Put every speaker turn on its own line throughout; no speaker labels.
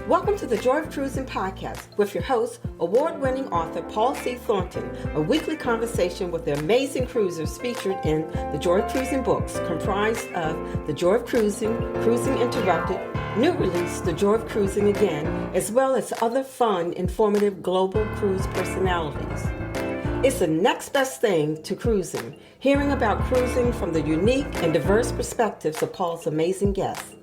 Welcome to the Joy of Cruising podcast with your host, award-winning author Paul C. Thornton, a weekly conversation with the amazing cruisers featured in the Joy of Cruising books, comprised of The Joy of Cruising, Cruising Interrupted, new release, The Joy of Cruising Again, as well as other fun, informative global cruise personalities. It's the next best thing to cruising, hearing about cruising from the unique and diverse perspectives of Paul's amazing guests.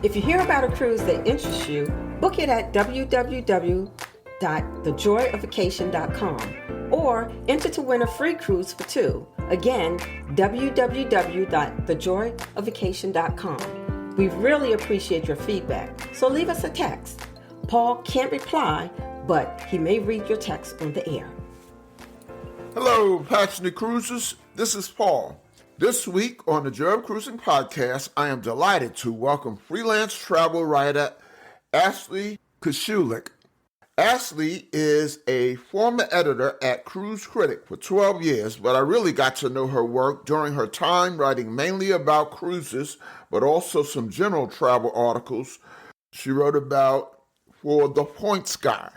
If you hear about a cruise that interests you, book it at www.thejoyofacation.com or enter to win a free cruise for two. Again, www.thejoyofacation.com. We really appreciate your feedback, so leave us a text. Paul can't reply, but he may read your text on the air.
Hello, passionate cruisers. This is Paul. This week on the Joy of Cruising podcast, I am delighted to welcome freelance travel writer Ashley Kosciolek. Ashley is a former editor at Cruise Critic for 12 years, but I really got to know her work during her time writing mainly about cruises, but also some general travel articles she wrote about for The Points Guy.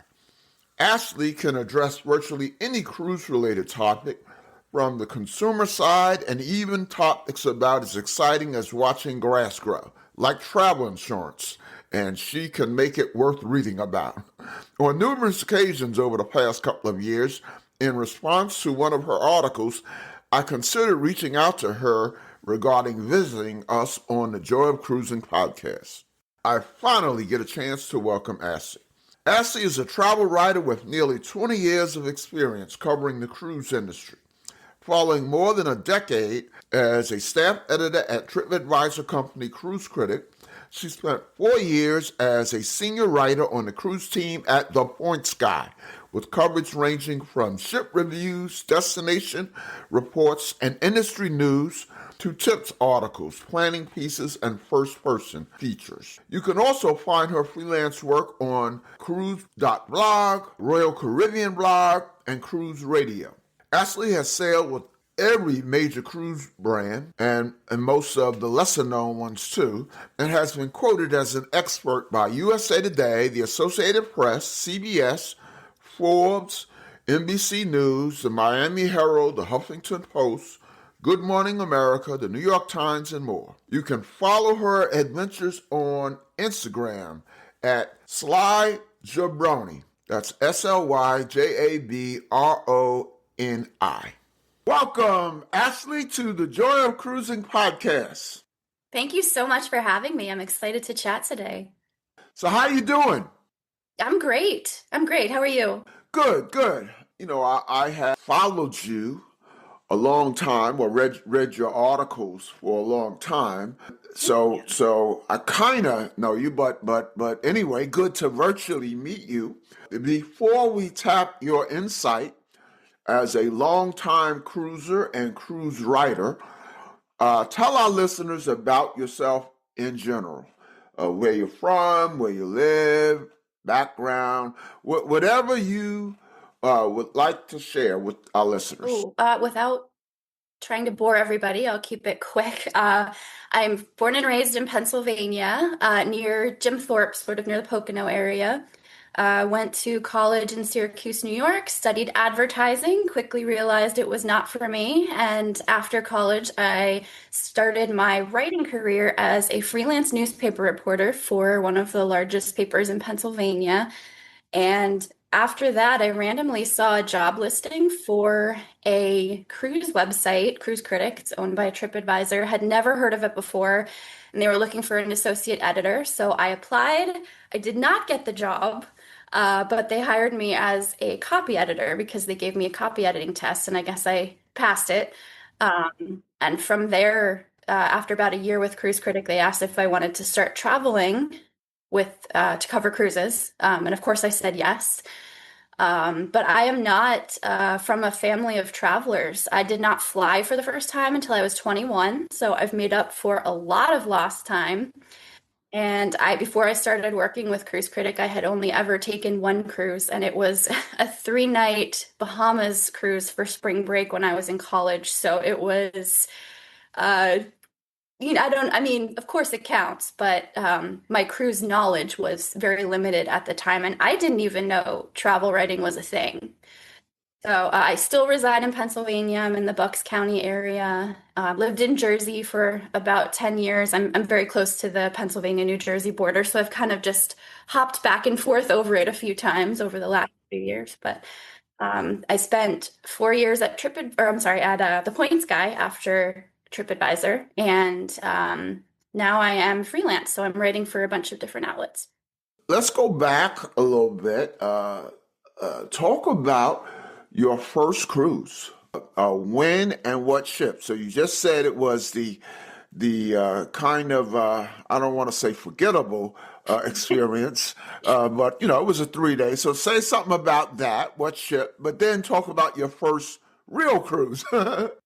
Ashley can address virtually any cruise-related topic, from the consumer side and even topics about as exciting as watching grass grow, like travel insurance, and she can make it worth reading about. On numerous occasions over the past couple of years, in response to one of her articles, I considered reaching out to her regarding visiting us on the Joy of Cruising podcast. I finally get a chance to welcome Ashley. Ashley is a travel writer with nearly 20 years of experience covering the cruise industry. Following more than a decade as a staff editor at TripAdvisor company Cruise Critic, she spent 4 years as a senior writer on the cruise team at The Points Guy, with coverage ranging from ship reviews, destination reports, and industry news to tips articles, planning pieces, and first-person features. You can also find her freelance work on Cruise.blog, Royal Caribbean blog, and Cruise Radio. Ashley has sailed with every major cruise brand and most of the lesser-known ones too, and has been quoted as an expert by USA Today, the Associated Press, CBS, Forbes, NBC News, the Miami Herald, the Huffington Post, Good Morning America, the New York Times, and more. You can follow her adventures on Instagram at Sly Jabroni. That's SLYJABRONI. Welcome, Ashley, to the Joy of Cruising podcast.
Thank you so much for having me. I'm excited to chat today.
So how you doing?
I'm great. How are you?
Good. You know, I have followed you a long time, or read your articles for a long time. So I kind of know you, but anyway, good to virtually meet you. Before we tap your insight as a longtime cruiser and cruise writer, tell our listeners about yourself in general, where you're from, where you live, background, whatever you would like to share with our listeners.
Without trying to bore everybody, I'll keep it quick. I'm born and raised in Pennsylvania, near Jim Thorpe, sort of near the Pocono area. Went to college in Syracuse, New York, studied advertising, quickly realized it was not for me. And after college, I started my writing career as a freelance newspaper reporter for one of the largest papers in Pennsylvania. And after that, I randomly saw a job listing for a cruise website, Cruise Critic. It's owned by TripAdvisor. Had never heard of it before, and they were looking for an associate editor. So I applied. I did not get the job. But they hired me as a copy editor because they gave me a copy editing test, and I guess I passed it. And from there, after about a year with Cruise Critic, they asked if I wanted to start traveling to cover cruises. And of course I said yes. But I am not from a family of travelers. I did not fly for the first time until I was 21. So I've made up for a lot of lost time. And before I started working with Cruise Critic, I had only ever taken one cruise, and it was a 3-night Bahamas cruise for spring break when I was in college. So it was I mean, of course it counts, but my cruise knowledge was very limited at the time, and I didn't even know travel writing was a thing. So I still reside in Pennsylvania. I'm in the Bucks County area. Lived in Jersey for about 10 years. I'm very close to the Pennsylvania-New Jersey border, so I've kind of just hopped back and forth over it a few times over the last few years. But I spent 4 years at the Points Guy after TripAdvisor, and now I am freelance, so I'm writing for a bunch of different outlets.
Let's go back a little bit. Talk about your first cruise. When and what ship? So you just said it was the kind of I don't want to say forgettable experience, but it was a 3 day. So say something about that. What ship? But then talk about your first real cruise.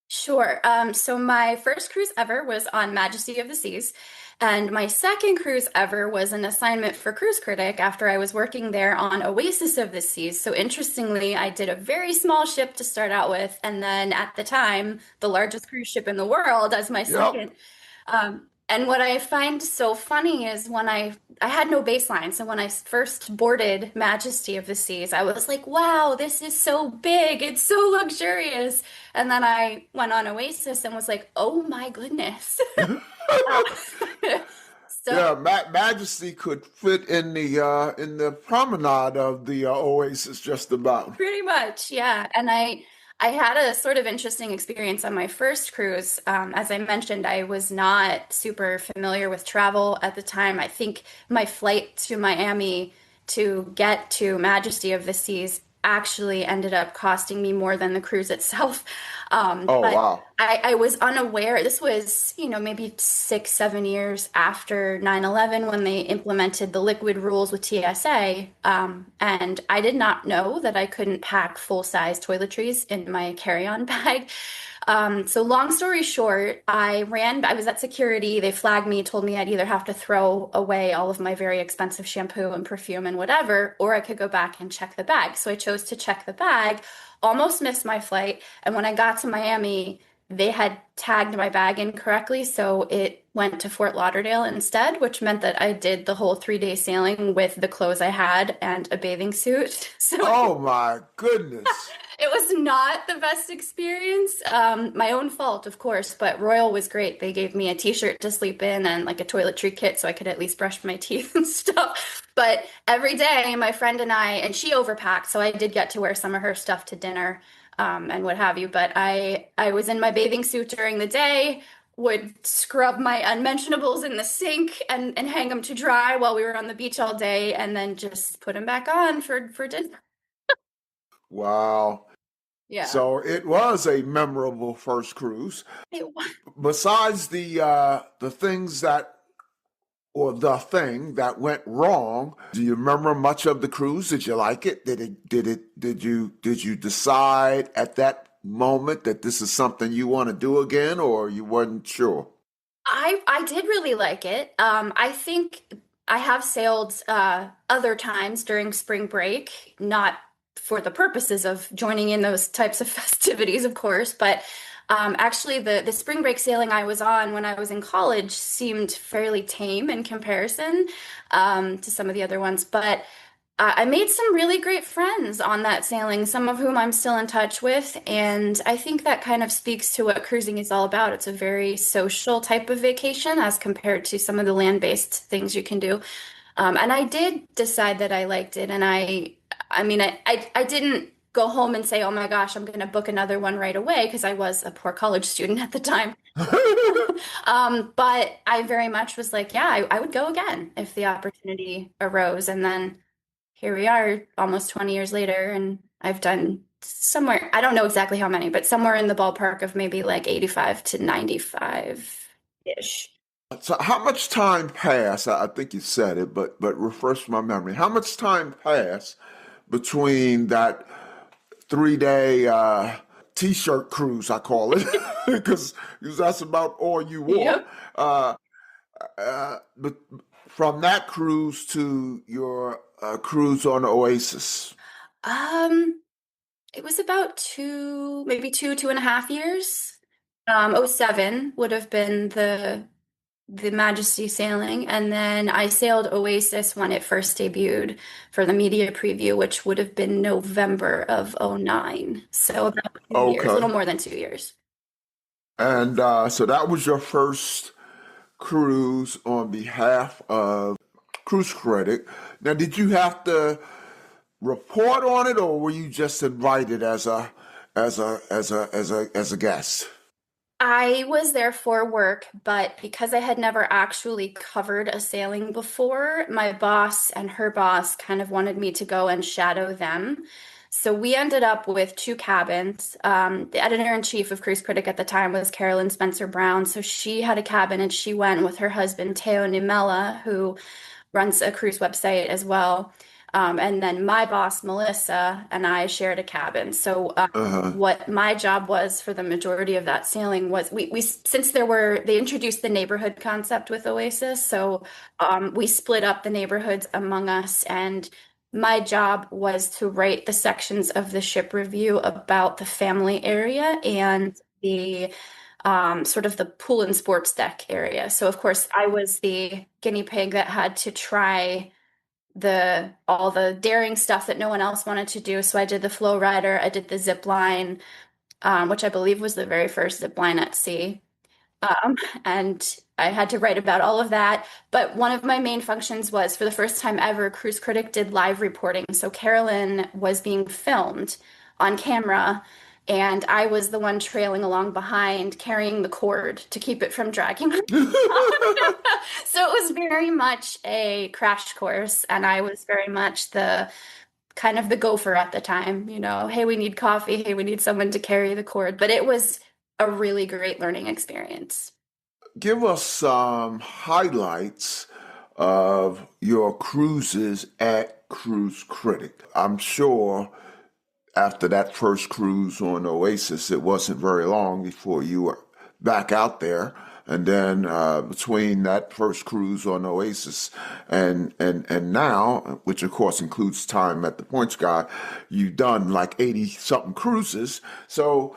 Sure. So my first cruise ever was on Majesty of the Seas, and my second cruise ever was an assignment for Cruise Critic after I was working there on Oasis of the Seas. So interestingly, I did a very small ship to start out with, and then at the time, the largest cruise ship in the world as my
Yep.
second. And what I find so funny is when I had no baseline. So when I first boarded Majesty of the Seas, I was like, "Wow, this is so big. It's so luxurious." And then I went on Oasis and was like, "Oh my goodness." Uh, so
Yeah, Majesty could fit in the promenade of the Oasis just about.
Pretty much, yeah. And I had a sort of interesting experience on my first cruise. As I mentioned, I was not super familiar with travel at the time. I think my flight to Miami to get to Majesty of the Seas actually ended up costing me more than the cruise itself.
Oh
But
wow.
I was unaware. This was, maybe 6, 7 years after 9/11 when they implemented the liquid rules with TSA. And I did not know that I couldn't pack full-size toiletries in my carry-on bag. So long story short, I was at security. They flagged me, told me I'd either have to throw away all of my very expensive shampoo and perfume and whatever, or I could go back and check the bag. So I chose to check the bag, almost missed my flight. And when I got to Miami, they had tagged my bag incorrectly, so it went to Fort Lauderdale instead, which meant that I did the whole 3 day sailing with the clothes I had and a bathing suit. So
Oh my goodness.
it was not the best experience. My own fault, of course, but Royal was great. They gave me a t-shirt to sleep in and like a toiletry kit so I could at least brush my teeth and stuff. But every day, my friend and she overpacked, so I did get to wear some of her stuff to dinner, and what have you. But I was in my bathing suit during the day, would scrub my unmentionables in the sink and hang them to dry while we were on the beach all day, and then just put them back on for dinner.
Wow.
Yeah.
So it was a memorable first cruise.
It
Besides the things that or the thing that went wrong, do you remember much of the cruise? Did you like it? Did you decide at that moment that this is something you want to do again, or you weren't sure?
I did really like it. I think I have sailed other times during spring break, not for the purposes of joining in those types of festivities, of course, but actually the spring break sailing I was on when I was in college seemed fairly tame in comparison to some of the other ones. But I made some really great friends on that sailing, some of whom I'm still in touch with. And I think that kind of speaks to what cruising is all about. It's a very social type of vacation as compared to some of the land-based things you can do. And I did decide that I liked it. And I mean, I didn't go home and say, oh my gosh, I'm going to book another one right away because I was a poor college student at the time. But I very much was like, yeah, I would go again if the opportunity arose. And then here we are almost 20 years later, and I've done somewhere, I don't know exactly how many, but somewhere in the ballpark of maybe like 85 to 95-ish.
So how much time passed? I think you said it, but refresh my memory. How much time passed between that 3 day t-shirt cruise, I call it, because that's about all you wore.
Yep.
Uh, but from that cruise to your cruise on Oasis.
Um, it was about maybe 2.5 years. '07 would have been the the Majesty sailing, and then I sailed Oasis when it first debuted for the media preview, which would have been November of '09. So about 2 years, a little
Okay.
more than 2 years.
And so that was your first cruise on behalf of Cruise Critic. Now, did you have to report on it, or were you just invited as a guest?
I was there for work, but because I had never actually covered a sailing before, my boss and her boss kind of wanted me to go and shadow them. So we ended up with two cabins. The editor-in-chief of Cruise Critic at the time was Carolyn Spencer Brown. So she had a cabin and she went with her husband, Teo Nimela, who runs a cruise website as well. And then my boss, Melissa, and I shared a cabin. So
Uh-huh.
what my job was for the majority of that sailing was we since they introduced the neighborhood concept with Oasis. So we split up the neighborhoods among us, and my job was to write the sections of the ship review about the family area and the sort of the pool and sports deck area. So of course I was the guinea pig that had to try the all the daring stuff that no one else wanted to do. So I did the flow rider, I did the zip line, which I believe was the very first zip line at sea. Um, and I had to write about all of that. But one of my main functions was for the first time ever, Cruise Critic did live reporting. So Carolyn was being filmed on camera, and I was the one trailing along behind, carrying the cord to keep it from dragging. So it was very much a crash course, and I was very much the kind of the gopher at the time, hey, we need coffee, hey, we need someone to carry the cord. But it was a really great learning experience.
Give us some highlights of your cruises at Cruise Critic. I'm sure after that first cruise on Oasis, it wasn't very long before you were back out there. And then between that first cruise on Oasis and now, which of course includes time at the Point Sky, you've done like 80 something cruises. So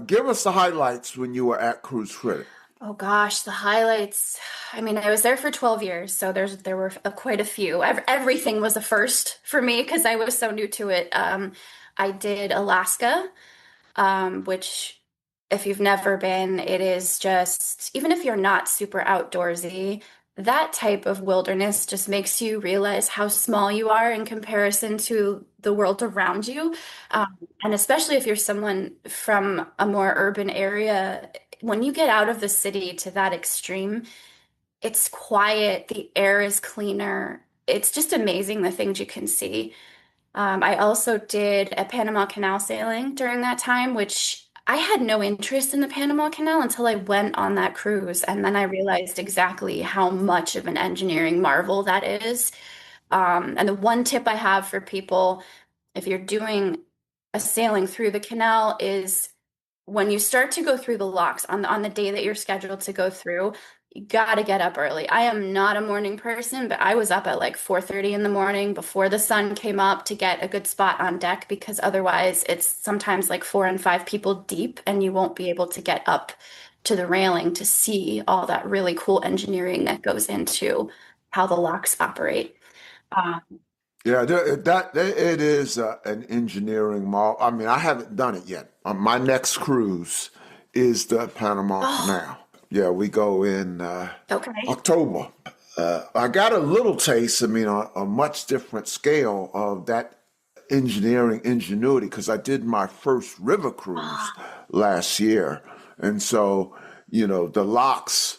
give us the highlights when you were at Cruise Critic.
Oh gosh, the highlights. I mean, I was there for 12 years, so there were quite a few. Everything was a first for me because I was so new to it. I did Alaska, which if you've never been, it is just, even if you're not super outdoorsy, that type of wilderness just makes you realize how small you are in comparison to the world around you. And especially if you're someone from a more urban area, when you get out of the city to that extreme, it's quiet, the air is cleaner. It's just amazing the things you can see. I also did a Panama Canal sailing during that time, which I had no interest in the Panama Canal until I went on that cruise. And then I realized exactly how much of an engineering marvel that is. And the one tip I have for people, if you're doing a sailing through the canal, is when you start to go through the locks on the day that you're scheduled to go through, you got to get up early. I am not a morning person, but I was up at like 4:30 in the morning before the sun came up to get a good spot on deck because otherwise it's sometimes like 4 and 5 people deep and you won't be able to get up to the railing to see all that really cool engineering that goes into how the locks operate. Uh,
Yeah, it is an engineering marvel. I mean, I haven't done it yet. My next cruise is the Panama
oh,
Canal. Yeah, we go in
okay.
October. I got a little taste, I mean, on a much different scale of that engineering ingenuity because I did my first river cruise
Oh,
last year. And so, the locks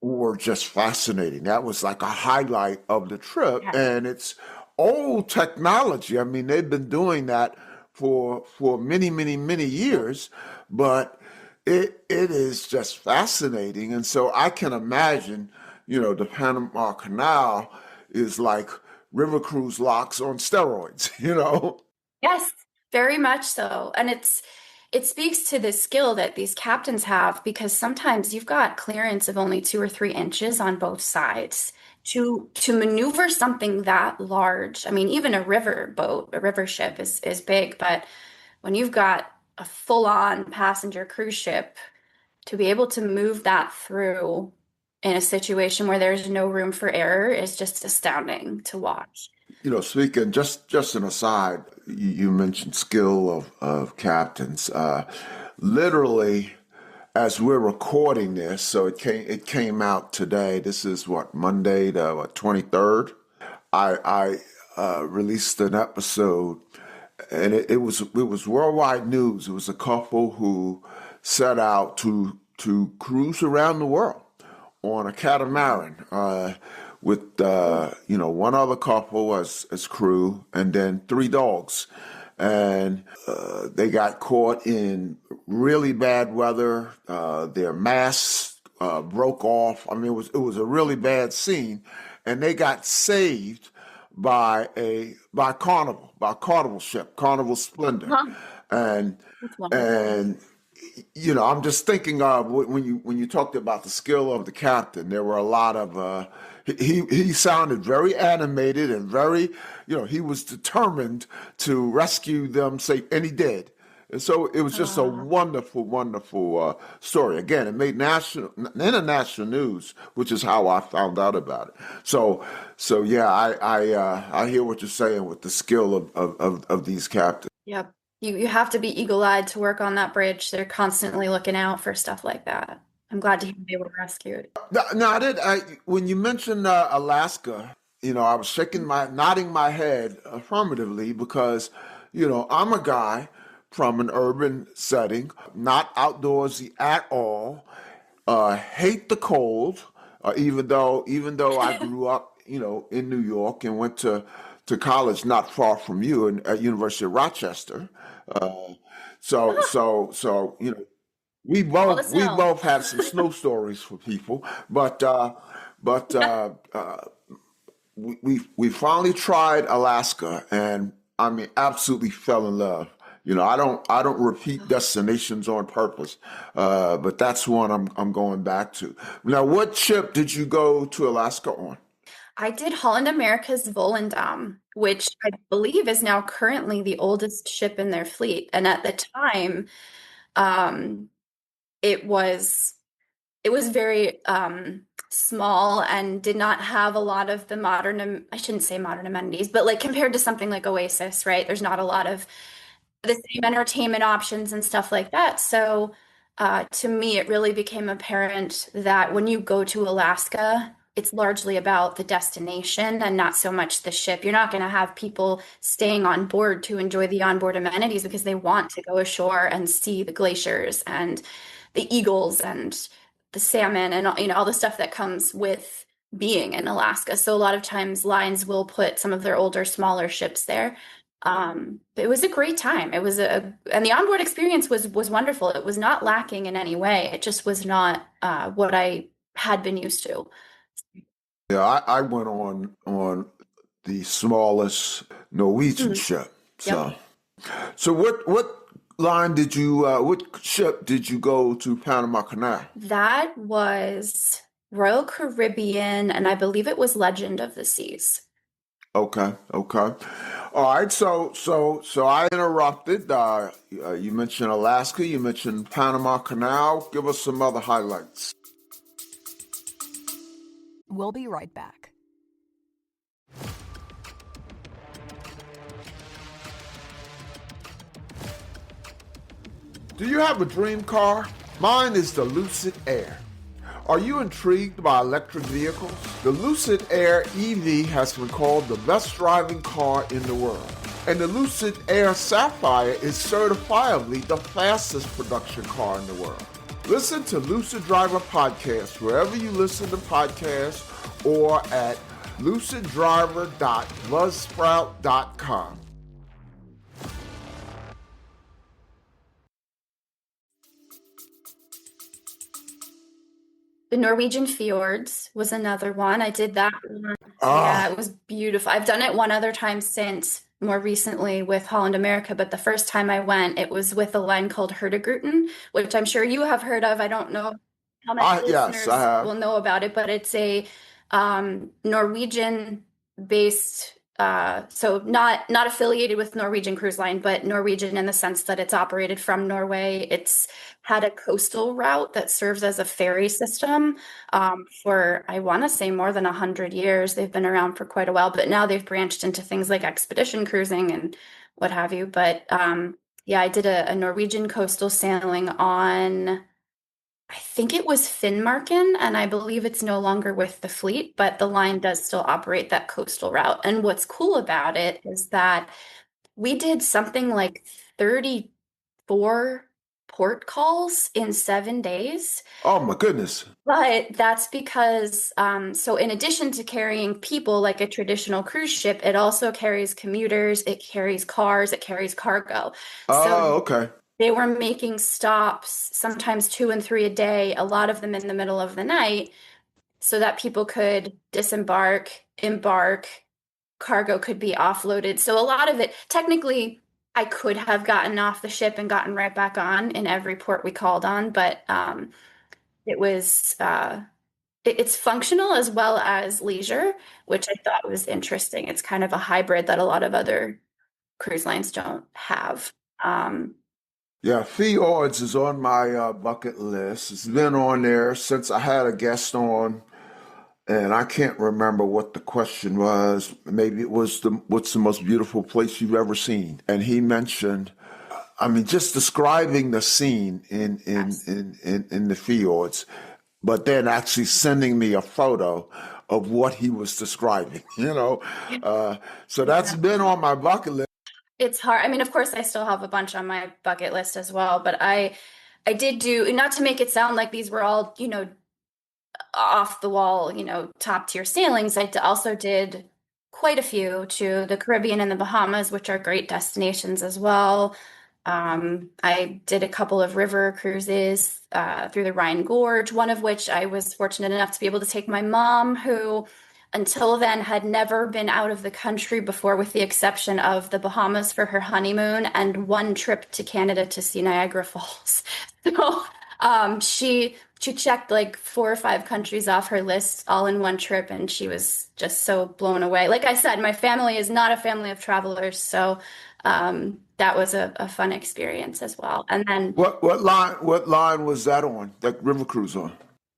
were just fascinating. That was like a highlight of the trip,
yeah.
and it's old technology. I mean, they've been doing that for many, many, many years, but it is just fascinating. And so I can imagine, the Panama Canal is like river cruise locks on steroids, you know?
Yes, very much so. And it speaks to the skill that these captains have because sometimes you've got clearance of only 2 or 3 inches on both sides. To maneuver something that large, I mean, even a river boat, a river ship is big, but when you've got a full-on passenger cruise ship, to be able to move that through in a situation where there's no room for error is just astounding to watch.
Speaking just an aside, you mentioned skill of captains. Literally, as we're recording this, so it came out today. This is what, Monday the 23rd. I released an episode, and it was worldwide news. It was a couple who set out to cruise around the world on a catamaran with one other couple as crew, and then three dogs, and they got caught in really bad weather. Their masts broke off. I mean, it was a really bad scene, and they got saved by Carnival ship, Carnival Splendor,
Huh.
and
That's wonderful.
and I'm just thinking of when you talked about the skill of the captain. There were a lot of he sounded very animated and very, he was determined to rescue them safe, and he did. And so it was just a
Uh,
wonderful, wonderful story. Again, it made international news, which is how I found out about it. So yeah, I hear what you're saying with the skill of these captains.
yep. You have to be eagle-eyed to work on that bridge. They're constantly looking out for stuff like that. I'm glad to be able to rescue it.
No, when you mentioned Alaska, I was nodding my head affirmatively because, I'm a guy from an urban setting, not outdoorsy at all, hate the cold, even though I grew up, in New York and went to college not far from you at University of Rochester. Uh, so we
All the
both we
snow.
both have some snow stories for people, but we finally tried Alaska, and I mean, absolutely fell in love. I don't repeat destinations on purpose, but that's one I'm going back to. Now, what ship did you go to Alaska on?
I did Holland America's Volendam, which I believe is now currently the oldest ship in their fleet. And at the time, um, it was it was very small and did not have a lot of the I shouldn't say modern amenities, but like compared to something like Oasis, right? There's not a lot of the same entertainment options and stuff like that. So, to me, it really became apparent that when you go to Alaska, it's largely about the destination and not so much the ship. You're not going to have people staying on board to enjoy the onboard amenities because they want to go ashore and see the glaciers and the eagles and the salmon and all the stuff that comes with being in Alaska. So a lot of times lines will put some of their older, smaller ships there. But it was a great time. And the onboard experience was wonderful. It was not lacking in any way. It just was not what I had been used to.
Yeah, I went on the smallest Norwegian
Mhm.
ship.
Yep.
So what ship did you go to Panama Canal?
That was Royal Caribbean, and I believe it was Legend of the Seas.
Okay, okay. All right, so I interrupted. You mentioned Alaska, you mentioned Panama Canal. Give us some other highlights.
We'll be right back.
Do you have a dream car? Mine is the Lucid Air. Are you intrigued by electric vehicles? The Lucid Air EV has been called the best driving car in the world. And the Lucid Air Sapphire is certifiably the fastest production car in the world. Listen to Lucid Driver Podcast wherever you listen to podcasts or at luciddriver.buzzsprout.com.
The Norwegian fjords was another one. I did that one. Yeah,
Ah,
it was beautiful. I've done it one other time since, more recently with Holland America, but the first time I went, it was with a line called Hurtigruten, which I'm sure you have heard of. I don't know how many
yes, I
listeners
have.
will know about it, but it's a Norwegian-based So not affiliated with Norwegian Cruise Line, but Norwegian in the sense that it's operated from Norway. It's had a coastal route that serves as a ferry system for, I want to say, more than 100 years. They've been around for quite a while, but now they've branched into things like expedition cruising and what have you. But yeah, I did a Norwegian coastal sailing on, I think it was Finnmarken, and I believe it's no longer with the fleet, but the line does still operate that coastal route. And what's cool about it is that we did something like 34 port calls in 7 days.
Oh my goodness.
But that's because, so in addition to carrying people like a traditional cruise ship, it also carries commuters, it carries cars, it carries cargo.
Oh,
So
okay.
they were making stops, sometimes 2 and 3 a day, a lot of them in the middle of the night, so that people could disembark, embark, cargo could be offloaded. So a lot of it, technically, I could have gotten off the ship and gotten right back on in every port we called on, but it was it's functional as well as leisure, which I thought was interesting. It's kind of a hybrid that a lot of other cruise lines don't have.
Yeah, fjords is on my bucket list. It's been on there since I had a guest on, and I can't remember what the question was. Maybe it was what's the most beautiful place you've ever seen? And he mentioned, I mean, just describing the scene
Yes.
in the fjords, but then actually sending me a photo of what he was describing, you know. So that's
Yeah.
been on my bucket list.
It's hard. I mean, of course, I still have a bunch on my bucket list as well, but I did do, not to make it sound like these were all, off the wall, top tier sailings. Also did quite a few to the Caribbean and the Bahamas, which are great destinations as well. I did a couple of river cruises through the Rhine Gorge, one of which I was fortunate enough to be able to take my mom, who until then had never been out of the country before, with the exception of the Bahamas for her honeymoon and one trip to Canada to see Niagara Falls. So she checked like 4 or 5 countries off her list all in one trip, and she was just so blown away. Like I said, my family is not a family of travelers, so that was a fun experience as well. And then
What line was that on? That river cruise on?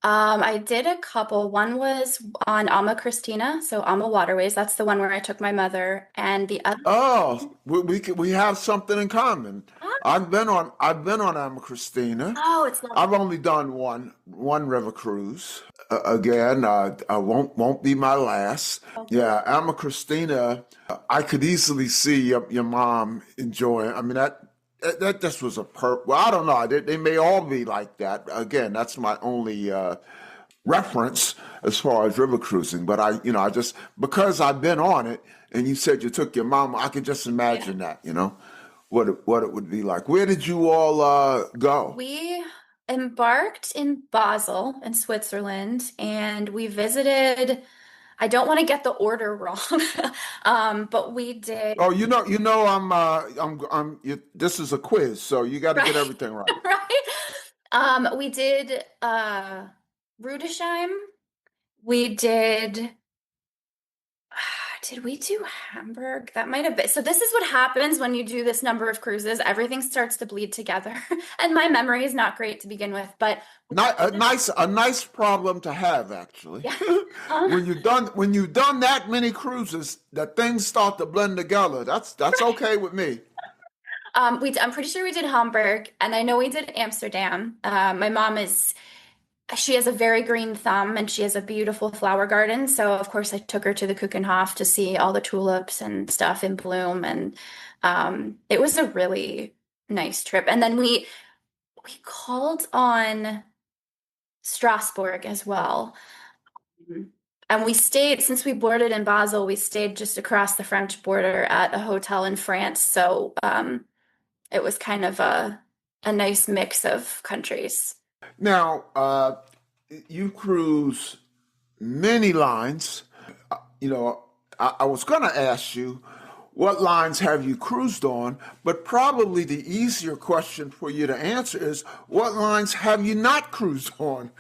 I did a couple. One was on Alma Christina, so Alma Waterways. That's the one where I took my mother, and the other.
Oh, we have something in common. I've been on Ama Christina.
Oh, it's lovely.
I've only done one river cruise. Again, I won't be my last. Yeah, Ama Christina. I could easily see your mom enjoying. I mean that just was well, I don't know. They may all be like that. Again, that's my only reference as far as river cruising. But I just because I've been on it, and you said you took your mom, I could just
Yeah.
imagine that. What it would be like. Where did you all go?
We embarked in Basel in Switzerland, and we visited. I don't want to get the order wrong, but we did.
Oh, this is a quiz, so you got to get
Right,
everything right.
right. We did Rudesheim. We did we do Hamburg? That might have been. So this is what happens when you do this number of cruises. Everything starts to bleed together. And my memory is not great to begin with, but
Not a nice problem to have, actually.
yeah.
When you've done that many cruises, that things start to blend together. That's okay with me.
I'm pretty sure we did Hamburg, and I know we did Amsterdam. My mom she has a very green thumb, and she has a beautiful flower garden. So of course I took her to the Keukenhof to see all the tulips and stuff in bloom, and it was a really nice trip. And then we called on Strasbourg as well. And we stayed, since we boarded in Basel, we stayed just across the French border at a hotel in France. So it was kind of a nice mix of countries.
Now, you cruise many lines. I was going to ask you what lines have you cruised on, but probably the easier question for you to answer is what lines have you not cruised on?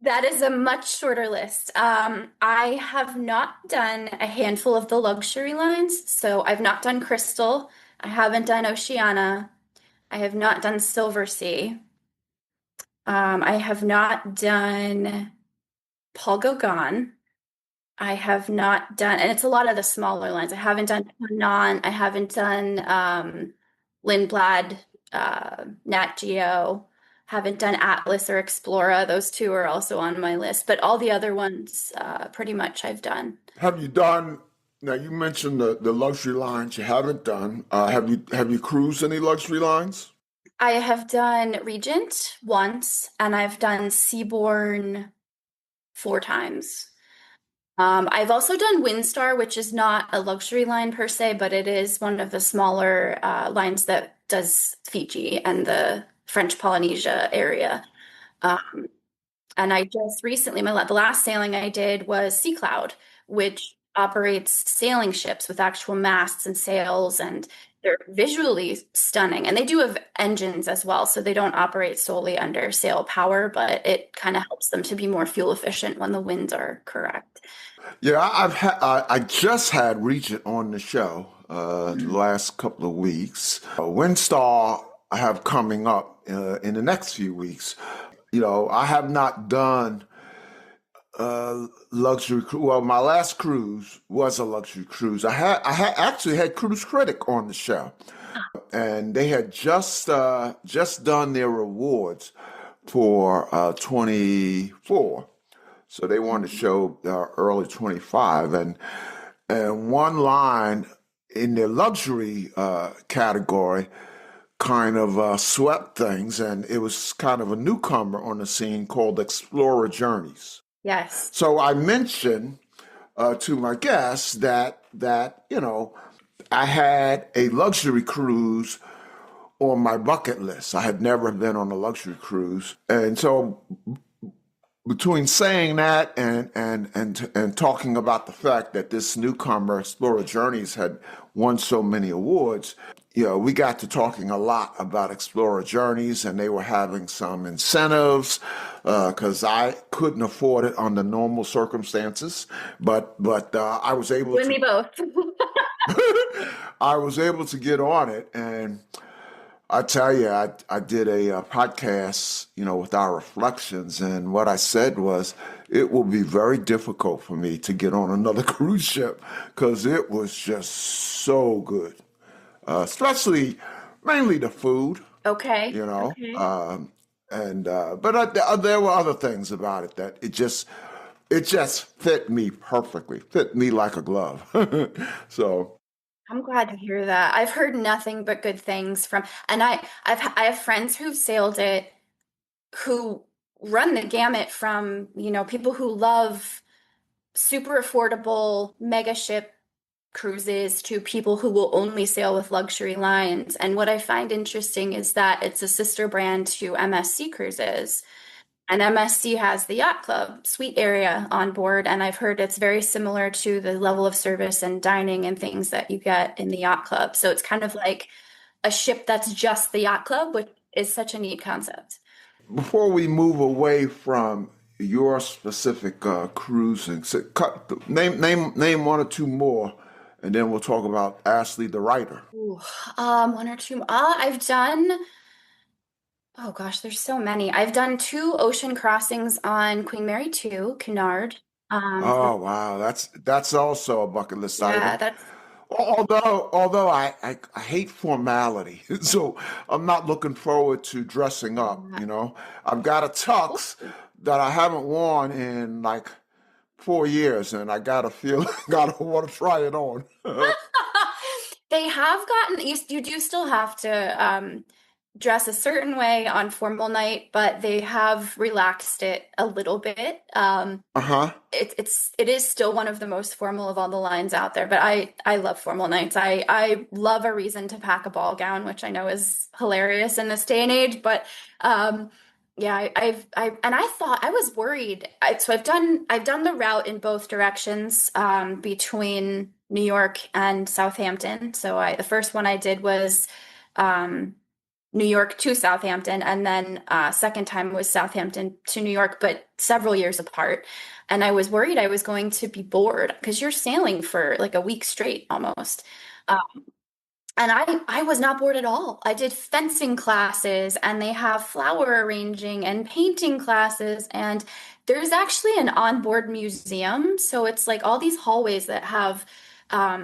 That is a much shorter list. I have not done a handful of the luxury lines. So I've not done Crystal. I haven't done Oceana. I have not done Silver Sea. I have not done Paul Gauguin. I have not done, and it's a lot of the smaller lines. I haven't done Non. I haven't done Lindblad, Nat Geo. Haven't done Atlas or Explora. Those two are also on my list, but all the other ones, pretty much I've done.
Have you done? Now you mentioned the luxury lines you haven't done. Have you cruised any luxury lines?
I have done Regent once, and I've done Seabourn 4 times. I've also done Windstar, which is not a luxury line per se, but it is one of the smaller lines that does Fiji and the French Polynesia area. Um, and I just recently, the last sailing I did was Sea Cloud, which operates sailing ships with actual masts and sails, and they're visually stunning. And they do have engines as well, so they don't operate solely under sail power, but it kind of helps them to be more fuel efficient when the winds are correct.
Yeah, I just had Regent on the show the last couple of weeks. Windstar I have coming up in the next few weeks. I have not done luxury cruise. Well, my last cruise was a luxury cruise. I actually had Cruise Critic on the show, and they had just done their awards for 24. So they wanted to show early 25, and one line in their luxury category kind of swept things, and it was kind of a newcomer on the scene called Explorer Journeys.
Yes.
So I mentioned to my guests that I had a luxury cruise on my bucket list. I had never been on a luxury cruise, and so between saying that and talking about the fact that this newcomer Explorer Journeys had won so many awards, we got to talking a lot about Explorer Journeys, and they were having some incentives because I couldn't afford it under normal circumstances, but I was able
You and me both.
I was able to get on it, and I tell you, I did a podcast, with our reflections, and what I said was it will be very difficult for me to get on another cruise ship because it was just so good, especially mainly the food,
Okay.
you know,
Okay.
but there were other things about it that it just fit me perfectly, fit me like a glove. So.
I'm glad to hear that. I've heard nothing but good things from, and I have friends who've sailed it who run the gamut from, people who love super affordable mega ship cruises to people who will only sail with luxury lines. And what I find interesting is that it's a sister brand to MSC Cruises. And MSC has the yacht club suite area on board, and I've heard it's very similar to the level of service and dining and things that you get in the yacht club. So it's kind of like a ship that's just the yacht club, which is such a neat concept.
Before we move away from your specific cruising, name one or two more, and then we'll talk about Ashley the writer.
Ooh, one or two. I've done. Oh gosh, there's so many. I've done 2 ocean crossings on Queen Mary 2, Cunard.
Oh wow, that's also a bucket list
Yeah,
item.
that's.
Although I hate formality, so I'm not looking forward to dressing up. I've got a tux that I haven't worn in like 4 years, and I gotta feel gotta want to try it on.
They have gotten, you do still have to dress a certain way on formal night, but they have relaxed it a little bit.
Uh-huh.
It is still one of the most formal of all the lines out there, but I love formal nights. I love a reason to pack a ball gown, which I know is hilarious in this day and age, but yeah, and I thought I was worried. So I've done the route in both directions between New York and Southampton. So the first one I did was New York to Southampton, and then second time was Southampton to New York, but several years apart. And I was worried I was going to be bored because you're sailing for like a week straight almost. Uh, and I was not bored at all. I did fencing classes and they have flower arranging and painting classes. And there's actually an onboard museum. So it's like all these hallways that have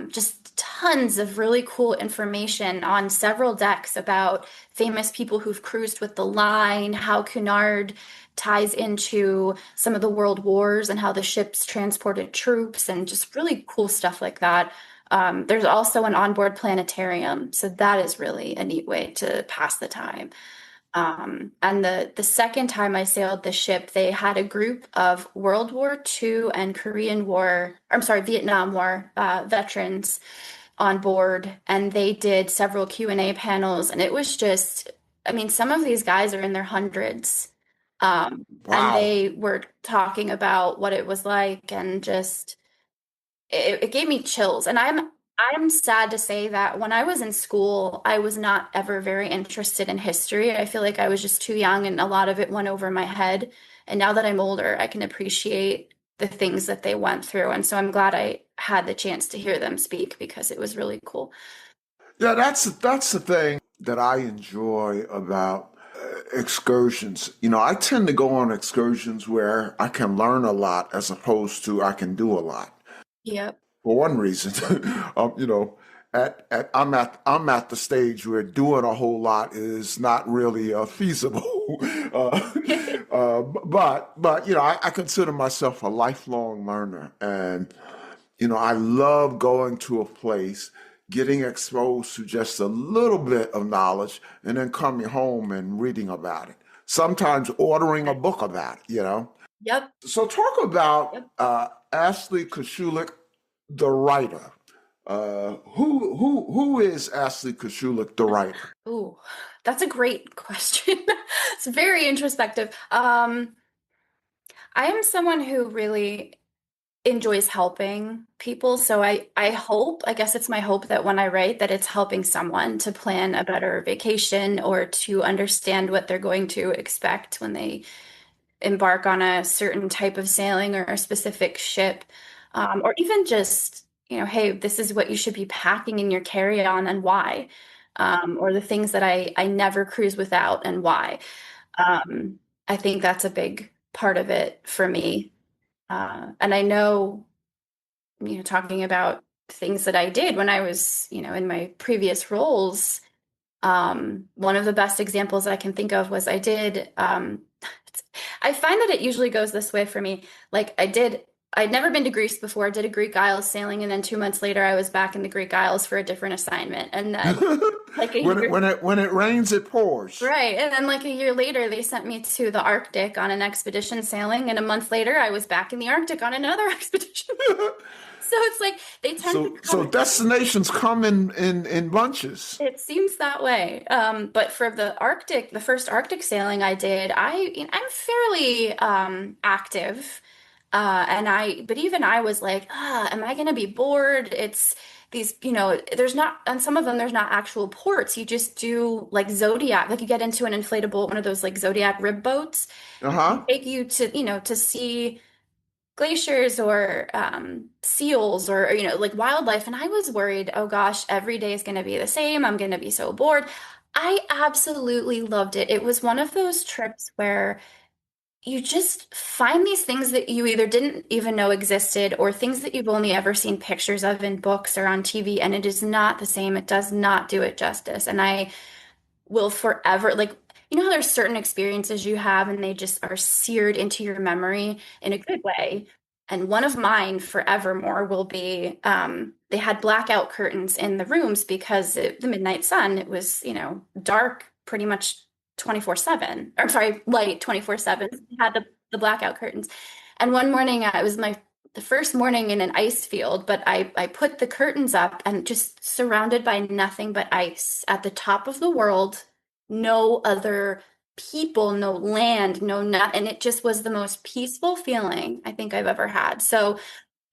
just tons of really cool information on several decks about famous people who've cruised with the line, how Cunard ties into some of the world wars and how the ships transported troops and just really cool stuff like that. There's also an onboard planetarium, so that is really a neat way to pass the time. And the second time I sailed the ship, they had a group of World War II and Korean War, I'm sorry, Vietnam War veterans on board, and they did several Q&A panels, and it was just, I mean, some of these guys are in their hundreds, and
Wow.
they were talking about what it was like, and just it gave me chills. And I'm sad to say that when I was in school, I was not ever very interested in history. I feel like I was just too young and a lot of it went over my head. And now that I'm older, I can appreciate the things that they went through. And so I'm glad I had the chance to hear them speak because it was really cool.
Yeah, that's the thing that I enjoy about excursions. I tend to go on excursions where I can learn a lot as opposed to I can do a lot.
Yep.
For one reason, I'm at the stage where doing a whole lot is not really feasible. uh, but I consider myself a lifelong learner, and I love going to a place, getting exposed to just a little bit of knowledge, and then coming home and reading about it. Sometimes ordering a book about it.
Yep.
So talk about
Yep.
Ashley Kosciolek, the writer. Who is Ashley Kosciolek, the writer?
Ooh, that's a great question. It's very introspective. I am someone who really enjoys helping people. So I hope, I guess it's my hope that when I write that it's helping someone to plan a better vacation or to understand what they're going to expect when they embark on a certain type of sailing or a specific ship. Or even just, hey, this is what you should be packing in your carry-on and why. Or the things that I never cruise without and why. Um, I think that's a big part of it for me. And I know, talking about things that I did when I was, in my previous roles, one of the best examples I can think of was I did, I find that it usually goes this way for me. Like I'd never been to Greece before. I did a Greek Isles sailing, and then 2 months later, I was back in the Greek Isles for a different assignment. And then like a
when it,
year,
when it when it rains, it pours.
right. And then like a year later, they sent me to the Arctic on an expedition sailing. And a month later, I was back in the Arctic on another expedition. So it's like they tend to
So
come.
destinations come in bunches.
It seems that way. But for the Arctic, the first Arctic sailing I did, I'm fairly active. But even I was like, am I going to be bored? It's these, there's not, on some of them, there's not actual ports. You just do like Zodiac, like you get into an inflatable, one of those like Zodiac rib boats,
Uh-huh.
take you to, to see glaciers or seals or like wildlife. And I was worried, oh gosh, every day is going to be the same. I'm going to be so bored. I absolutely loved it. It was one of those trips where you just find these things that you either didn't even know existed or things that you've only ever seen pictures of in books or on TV, and it is not the same. It does not do it justice. And I will forever, like, how there's certain experiences you have and they just are seared into your memory in a good way. And one of mine forevermore will be they had blackout curtains in the rooms because the midnight sun, it was, dark pretty much 24/7. Or I'm sorry, light 24/7. They had the blackout curtains. And one morning, it was the first morning in an ice field, but I put the curtains up and just surrounded by nothing but ice at the top of the world, no other people, no land, no not, and it just was the most peaceful feeling I think I've ever had. So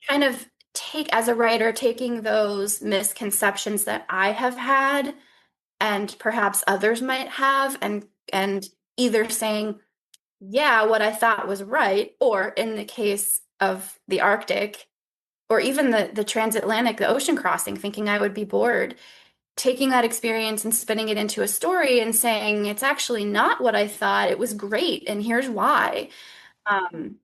kind of as a writer, taking those misconceptions that I have had and perhaps others might have, and either saying, yeah, what I thought was right, or in the case of the Arctic, or even the transatlantic, the ocean crossing, thinking I would be bored, taking that experience and spinning it into a story and saying, it's actually not what I thought, it was great, and here's why. Um,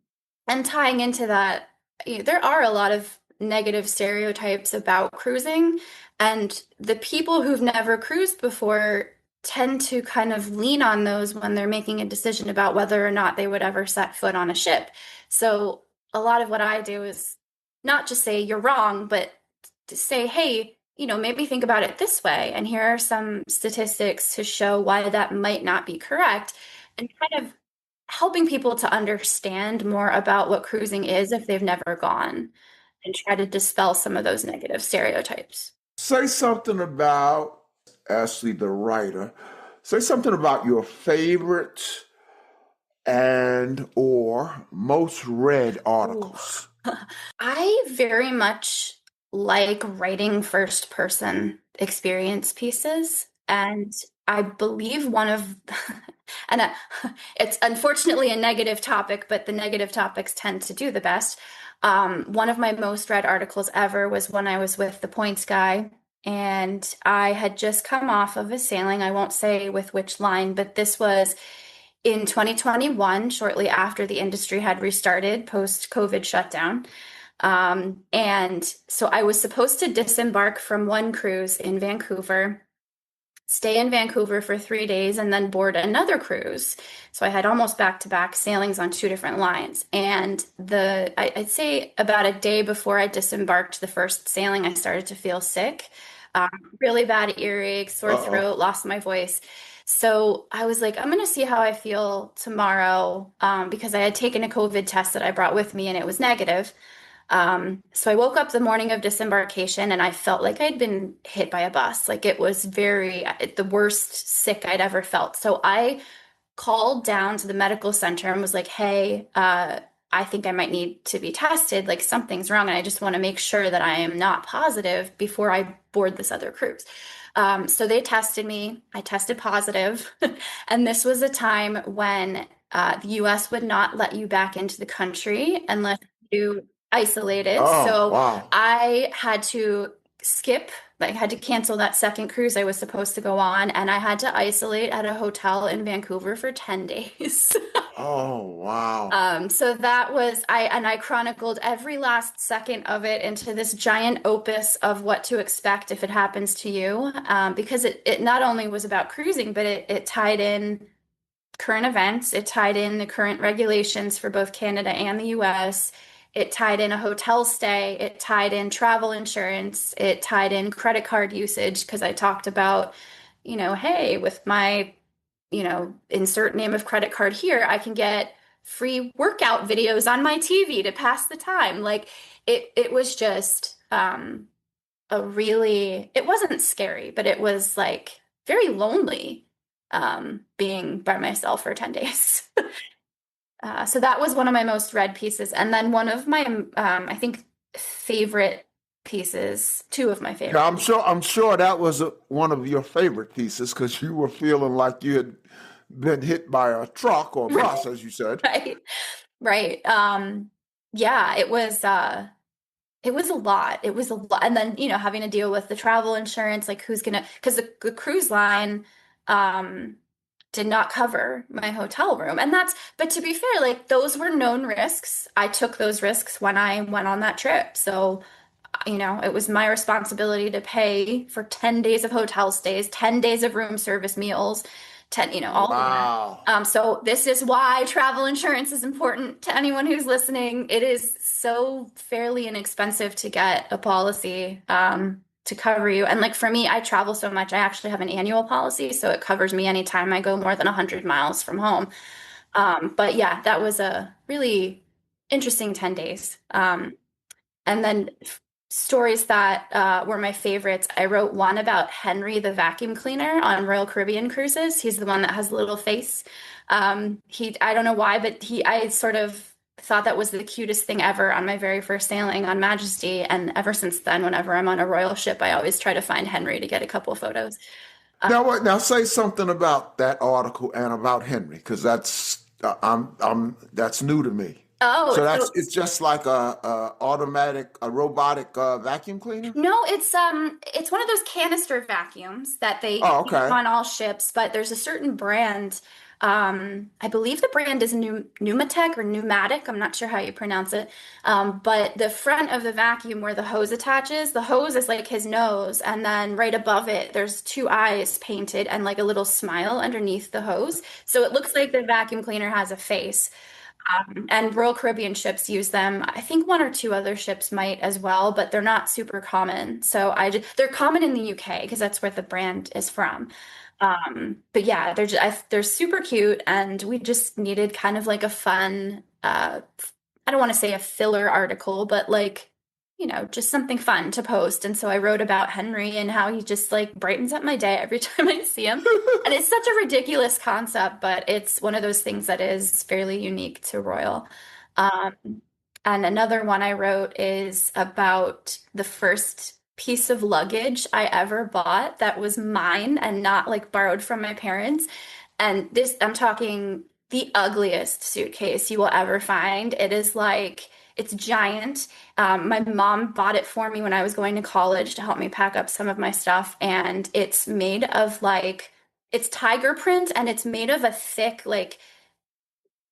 and tying into that, there are a lot of negative stereotypes about cruising, and the people who've never cruised before tend to kind of lean on those when they're making a decision about whether or not they would ever set foot on a ship. So a lot of what I do is not just say you're wrong, but to say, hey, maybe think about it this way, and here are some statistics to show why that might not be correct, and kind of helping people to understand more about what cruising is if they've never gone, and try to dispel some of those negative stereotypes.
Say something about, Ashley, the writer, say something about your favorite and or most read articles.
I very much like writing first person experience pieces. And I believe one of, and it's unfortunately a negative topic, but the negative topics tend to do the best. One of my most read articles ever was when I was with the Points guy, and I had just come off of a sailing. I won't say with which line, but this was in 2021, shortly after the industry had restarted post-COVID shutdown. And so I was supposed to disembark from one cruise in Vancouver, stay in Vancouver for 3 days, and then board another cruise. So I had almost back-to-back sailings on two different lines. And I'd say about a day before I disembarked the first sailing, I started to feel sick. Really bad earache, sore throat, lost my voice. So I was like, I'm going to see how I feel tomorrow, because I had taken a COVID test that I brought with me and it was negative. So I woke up the morning of disembarkation and I felt like I'd been hit by a bus. Like it was the worst sick I'd ever felt. So I called down to the medical center and was like, hey, I think I might need to be tested. Like something's wrong. And I just want to make sure that I am not positive before I board this other cruise. So they tested me. I tested positive. And this was a time when the US would not let you back into the country unless you isolated.
Oh,
So
wow.
I had to I had to cancel that second cruise I was supposed to go on, and I had to isolate at a hotel in Vancouver for 10 days.
Oh, wow.
So that was I chronicled every last second of it into this giant opus of what to expect if it happens to you, because it not only was about cruising, but it tied in current events, it tied in the current regulations for both Canada and the US. It tied in a hotel stay, it tied in travel insurance, it tied in credit card usage, because I talked about, hey, with my, insert name of credit card here, I can get free workout videos on my TV to pass the time. Like it was just it wasn't scary, but it was like very lonely, being by myself for 10 days. So that was one of my most read pieces. And then one of my, I think, favorite pieces, two of my favorite.
Yeah, I'm sure that was one of your favorite pieces because you were feeling like you had been hit by a truck or bus, as you said.
Right. Right. Yeah, it was a lot. It was a lot. And then, having to deal with the travel insurance, like because the cruise line, did not cover my hotel room. But to be fair, like those were known risks. I took those risks when I went on that trip. So, it was my responsibility to pay for 10 days of hotel stays, 10 days of room service meals, 10, all
Wow.
of that. So this is why travel insurance is important to anyone who's listening. It is so fairly inexpensive to get a policy, to cover you. And like for me, I travel so much, I actually have an annual policy, so it covers me anytime I go more than 100 miles from home. But yeah, that was a really interesting 10 days. And then stories that were my favorites. I wrote one about Henry the vacuum cleaner on Royal Caribbean cruises. He's the one that has the little face. I don't know why, but I sort of thought that was the cutest thing ever on my very first sailing on Majesty. And ever since then, whenever I'm on a royal ship, I always try to find Henry to get a couple photos.
Now, what? Now, say something about that article and about Henry, because that's new to me.
Oh,
So
so
it's just like a robotic vacuum cleaner.
no, it's one of those canister vacuums that they
Oh,
keep
okay.
on all ships, but there's a certain brand. I believe the brand is Pneumatech or Pneumatic. I'm not sure how you pronounce it. But the front of the vacuum where the hose attaches, the hose is like his nose, and then right above it, there's two eyes painted and like a little smile underneath the hose. So it looks like the vacuum cleaner has a face. And Royal Caribbean ships use them. I think one or two other ships might as well, but they're not super common. They're common in the UK because that's where the brand is from. But yeah, they're super cute, and we just needed kind of like a fun, I don't want to say a filler article, but like, just something fun to post. And so I wrote about Henry and how he just like brightens up my day every time I see him. And it's such a ridiculous concept, but it's one of those things that is fairly unique to Royal. Um, and another one I wrote is about the first piece of luggage I ever bought that was mine and not like borrowed from my parents. And this, I'm talking the ugliest suitcase you will ever find. It's giant. My mom bought it for me when I was going to college to help me pack up some of my stuff. And it's made of it's tiger print and it's made of a thick, like,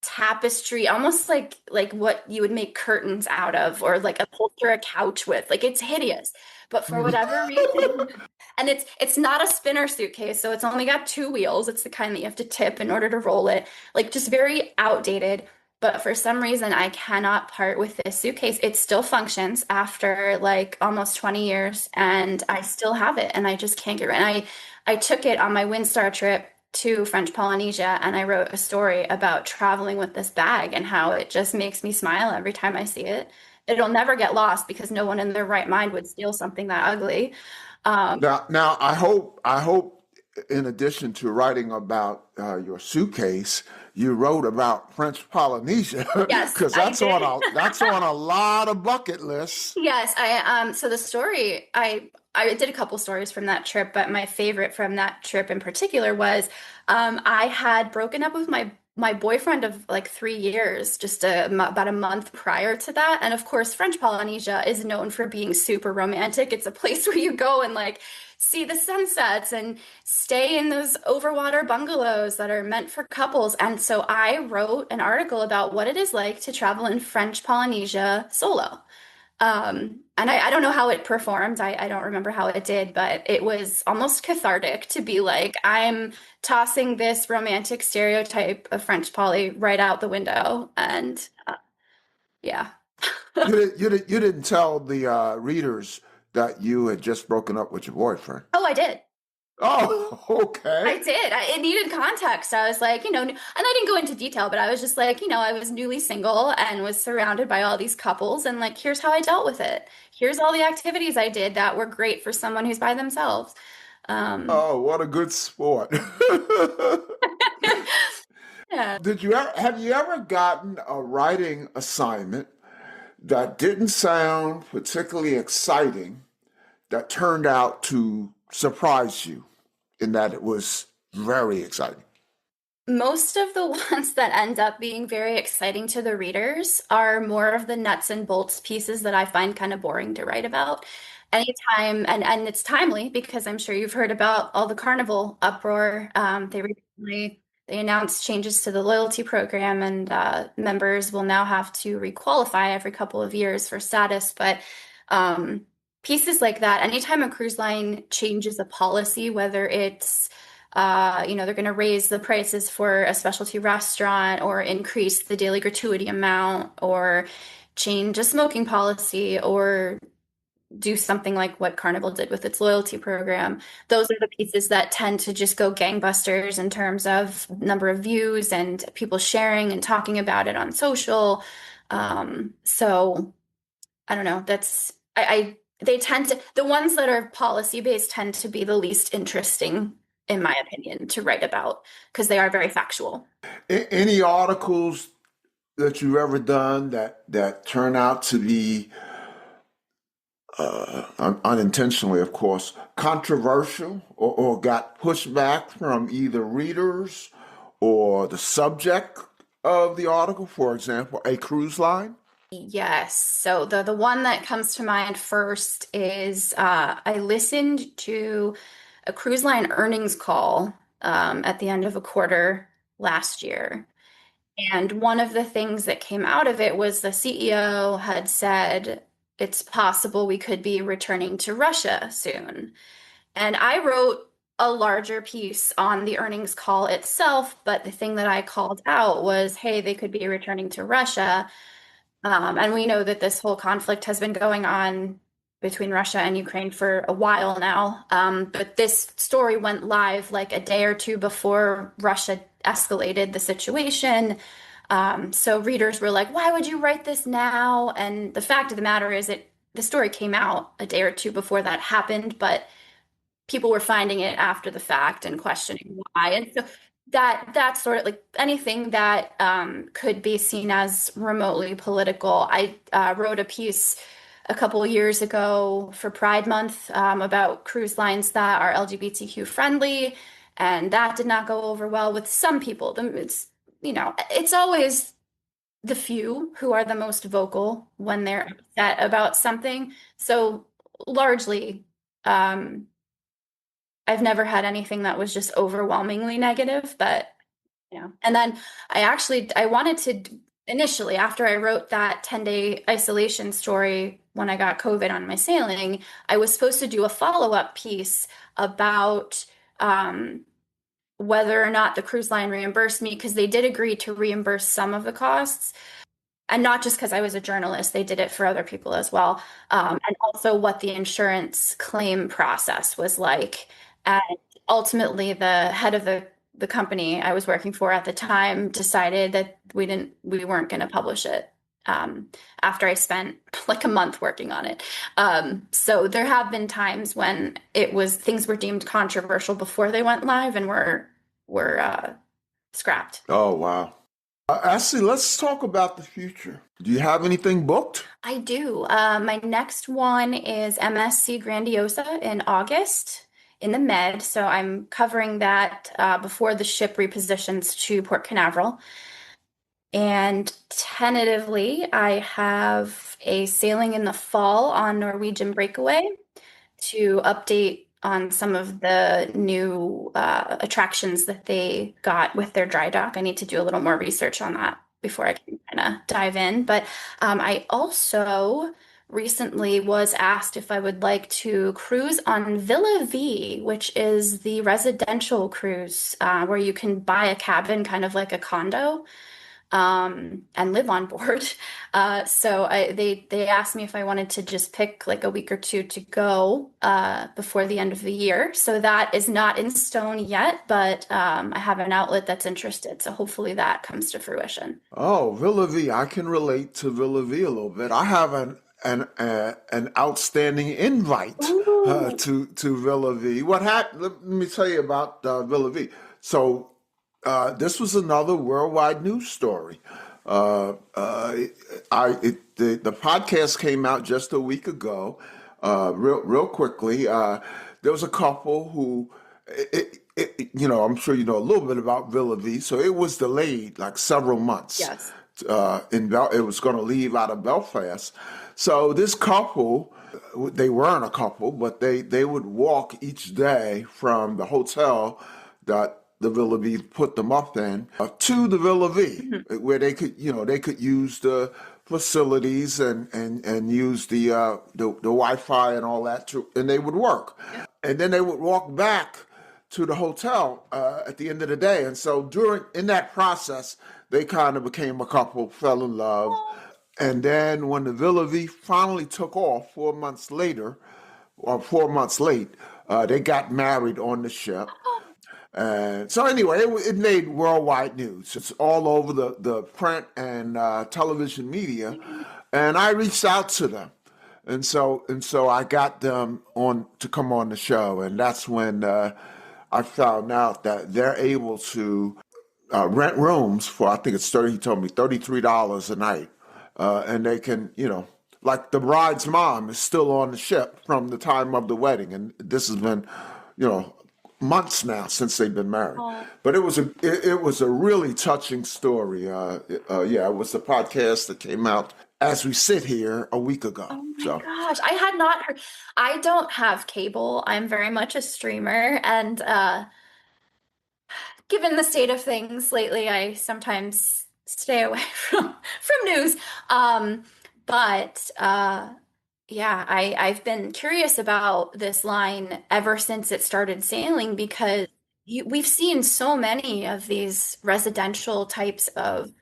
tapestry, almost like what you would make curtains out of or like upholster a couch with. Like it's hideous. But for whatever reason, and it's not a spinner suitcase, so it's only got two wheels. It's the kind that you have to tip in order to roll it. Like just very outdated. But for some reason, I cannot part with this suitcase. It still functions after like almost 20 years, and I still have it, and I just can't get rid. And I took it on my Windstar trip to French Polynesia, and I wrote a story about traveling with this bag and how it just makes me smile every time I see it. It'll never get lost because no one in their right mind would steal something that ugly. Um,
Now, I hope, in addition to writing about your suitcase, you wrote about French Polynesia
yes,
because
I did.
that's on a lot of bucket lists.
Yes, so the story I did a couple stories from that trip, but my favorite from that trip in particular was I had broken up with my boyfriend of like 3 years, just about a month prior to that. And of course, French Polynesia is known for being super romantic. It's a place where you go and like see the sunsets and stay in those overwater bungalows that are meant for couples. And so I wrote an article about what it is like to travel in French Polynesia solo. And I don't know how it performed. I don't remember how it did, but it was almost cathartic to be like, I'm tossing this romantic stereotype of French poly right out the window. And yeah.
You didn't tell the readers that you had just broken up with your boyfriend.
Oh, I did.
Oh, okay.
I did. It needed context. I was like, and I didn't go into detail, but I was just like, I was newly single and was surrounded by all these couples, and like, here's how I dealt with it. Here's all the activities I did that were great for someone who's by themselves. Um,
Oh, what a good sport.
yeah.
Have you ever gotten a writing assignment that didn't sound particularly exciting that turned out to surprise you in that it was very exciting?
Most of the ones that end up being very exciting to the readers are more of the nuts and bolts pieces that I find kind of boring to write about. Anytime, and it's timely because I'm sure you've heard about all the carnival uproar. They announced changes to the loyalty program, and members will now have to requalify every couple of years for status. But um, pieces like that, anytime a cruise line changes a policy, whether it's they're going to raise the prices for a specialty restaurant or increase the daily gratuity amount or change a smoking policy or do something like what Carnival did with its loyalty program. Those are the pieces that tend to just go gangbusters in terms of number of views and people sharing and talking about it on social. So I don't know. They tend to, the ones that are policy based tend to be the least interesting, in my opinion, to write about because they are very factual.
Any articles that you've ever done that turn out to be unintentionally, of course, controversial or got pushback from either readers or the subject of the article, for example, a cruise line?
Yes. So the one that comes to mind first is I listened to a cruise line earnings call at the end of a quarter last year. And one of the things that came out of it was the CEO had said it's possible we could be returning to Russia soon. And I wrote a larger piece on the earnings call itself, but the thing that I called out was, hey, they could be returning to Russia. And we know that this whole conflict has been going on between Russia and Ukraine for a while now. But this story went live like a day or two before Russia escalated the situation. So readers were like, why would you write this now? And the fact of the matter is the story came out a day or two before that happened, but people were finding it after the fact and questioning why. And so that's sort of like anything that could be seen as remotely political. I wrote a piece a couple of years ago for Pride Month about cruise lines that are LGBTQ friendly, and that did not go over well with some people. It's always the few who are the most vocal when they're upset about something. So largely, I've never had anything that was just overwhelmingly negative, but And then I wanted to initially, after I wrote that 10-day isolation story when I got COVID on my sailing, I was supposed to do a follow-up piece about whether or not the cruise line reimbursed me, because they did agree to reimburse some of the costs. And not just because I was a journalist, they did it for other people as well. And also what the insurance claim process was like. And ultimately, the head of the company I was working for at the time decided that we weren't going to publish it after I spent like a month working on it. So there have been times when things were deemed controversial before they went live and were scrapped.
Oh, wow. Ashley, let's talk about the future. Do you have anything booked?
I do. My next one is MSC Grandiosa in August in the Med. So I'm covering that before the ship repositions to Port Canaveral. And tentatively, I have a sailing in the fall on Norwegian Breakaway to update on some of the new attractions that they got with their dry dock. I need to do a little more research on that before I can kind of dive in. But I also recently was asked if I would like to cruise on Villa V, which is the residential cruise where you can buy a cabin, kind of like a condo, and live on board. So they asked me if I wanted to just pick like a week or two to go before the end of the year. So that is not in stone yet, but I have an outlet that's interested. So hopefully that comes to fruition.
Oh, Villa V. I can relate to Villa V a little bit. I have an outstanding invite to Villa V. What happened? Let me tell you about Villa V. So this was another worldwide news story. The podcast came out just a week ago. Real quickly, there was a couple who, I'm sure you know a little bit about Villa V. So it was delayed like several months.
Yes.
It was going to leave out of Belfast. So this couple, they weren't a couple, but they would walk each day from the hotel that the Villa V put them up in to the Villa V, where they could use the facilities and use the Wi-Fi and all that and they would work, and then they would walk back to the hotel at the end of the day. And so in that process, they kind of became a couple, fell in love, and then when the Villa V finally took off 4 months later, or 4 months late, they got married on the ship. So anyway, it made worldwide news. It's all over the print and television media, and I reached out to them, and so I got them on to come on the show, and that's when I found out that they're able to rent rooms for, I think it's he told me $33 a night, and they can like the bride's mom is still on the ship from the time of the wedding, and this has been, you know, months now since they've been married.
Oh,
But it was a really touching story. Yeah, it was the podcast that came out as we sit here a week ago.
oh my
So
gosh. I had not heard. I don't have cable. I'm very much a streamer. And given the state of things lately, I sometimes stay away from news. Um, but yeah, I've been curious about this line ever since it started sailing because we've seen so many of these residential types of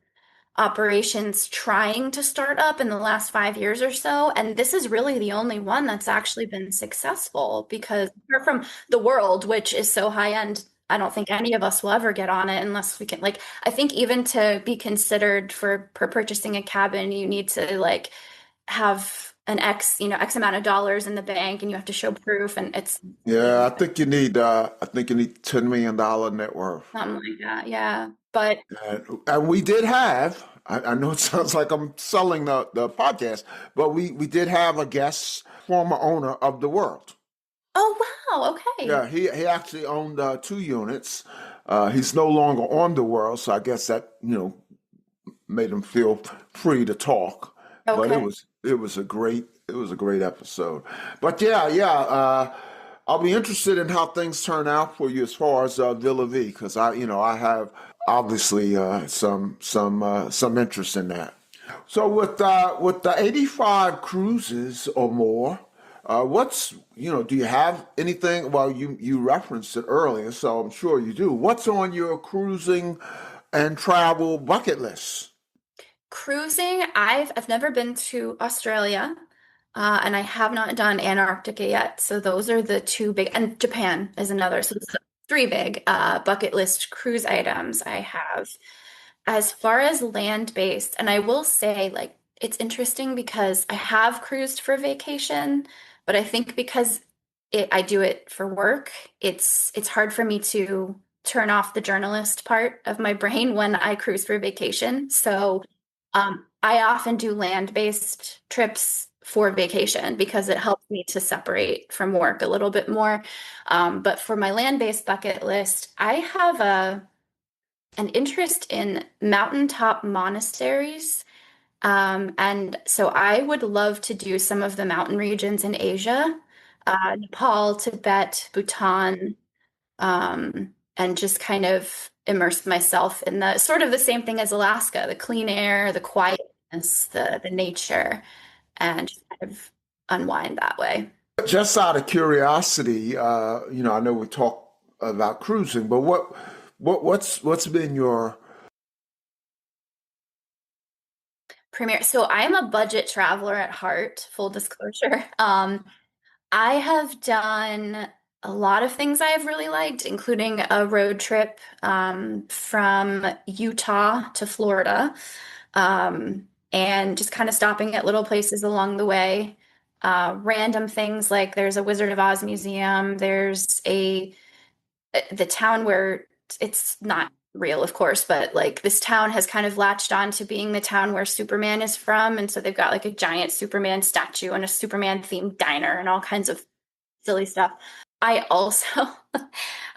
operations trying to start up in the last 5 years or so. And this is really the only one that's actually been successful because apart from the world, which is so high end, I don't think any of us will ever get on it unless we can, like, I think even to be considered for purchasing a cabin, you need to like have an X amount of dollars in the bank and you have to show proof and it's
yeah, I think you need $10 million net worth.
something like that. Yeah. But
And we did have, I know it sounds like I'm selling the podcast, but we did have a guest, former owner of the world.
oh wow, okay.
Yeah, he actually owned 2 units. He's no longer on the world, so I guess that, made him feel free to talk. But
Okay.
it was a great episode. But I'll be interested in how things turn out for you as far as Villa V, because I have obviously some interest in that. So with the 85 cruises or more, do you have anything? Well, you referenced it earlier, so I'm sure you do. What's on your cruising and travel bucket list?
Cruising, I've never been to Australia, and I have not done Antarctica yet. So those are the two big, and Japan is another. So it's the three big bucket list cruise items I have. As far as land-based, and I will say, like, it's interesting because I have cruised for vacation, but I think because I do it for work, it's hard for me to turn off the journalist part of my brain when I cruise for vacation. So I often do land-based trips for vacation because it helps me to separate from work a little bit more. But for my land-based bucket list, I have an interest in mountaintop monasteries. And so I would love to do some of the mountain regions in Asia, Nepal, Tibet, Bhutan, and just kind of immerse myself in the sort of the same thing as Alaska, the clean air, the quietness, the nature, and just kind of unwind that way.
Just out of curiosity, I know we talk about cruising, but what's been your
Premier. So I'm a budget traveler at heart, full disclosure. I have done a lot of things I have really liked, including a road trip from Utah to Florida, and just kind of stopping at little places along the way. Random things like there's a Wizard of Oz museum. There's the town where it's not real, of course, but like this town has kind of latched on to being the town where Superman is from. And so they've got like a giant Superman statue and a Superman themed diner and all kinds of silly stuff. I also,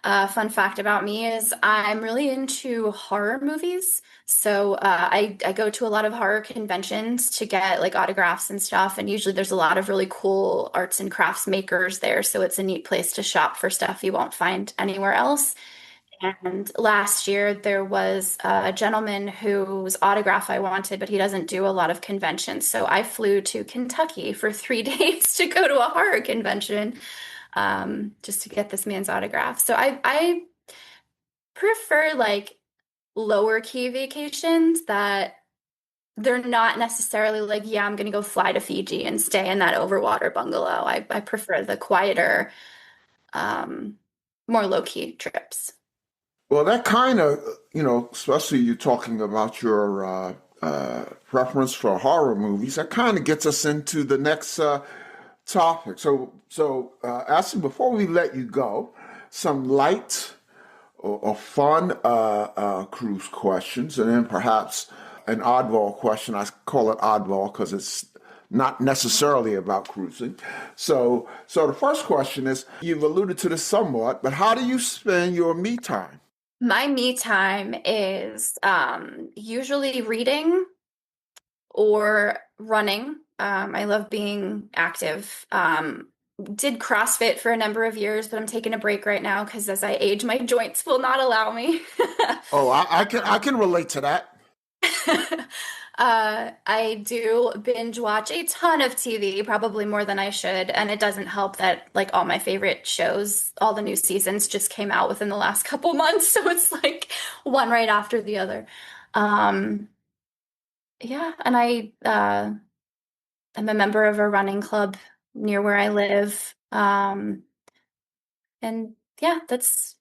fun fact about me is I'm really into horror movies. So I go to a lot of horror conventions to get like autographs and stuff. And usually there's a lot of really cool arts and crafts makers there. So it's a neat place to shop for stuff you won't find anywhere else. And last year there was a gentleman whose autograph I wanted, but he doesn't do a lot of conventions. So I flew to Kentucky for 3 days to go to a horror convention, just to get this man's autograph. So I prefer like lower key vacations that they're not necessarily like, yeah, I'm gonna go fly to Fiji and stay in that overwater bungalow. I prefer the quieter, more low key trips.
well, that kind of, especially you talking about your preference for horror movies, that kind of gets us into the next topic. So, Ashley, before we let you go, some light or fun cruise questions, and then perhaps an oddball question. I call it oddball because it's not necessarily about cruising. So the first question is, you've alluded to this somewhat, but how do you spend your me time?
My me time is usually reading or running. I love being active. Did CrossFit for a number of years, but I'm taking a break right now because as I age, my joints will not allow me.
Oh, I can relate to that.
I do binge watch a ton of TV, probably more than I should, and it doesn't help that like all my favorite shows, all the new seasons just came out within the last couple months, so it's like one right after the other. Um, yeah, and I'm a member of a running club near where I live. And yeah, that's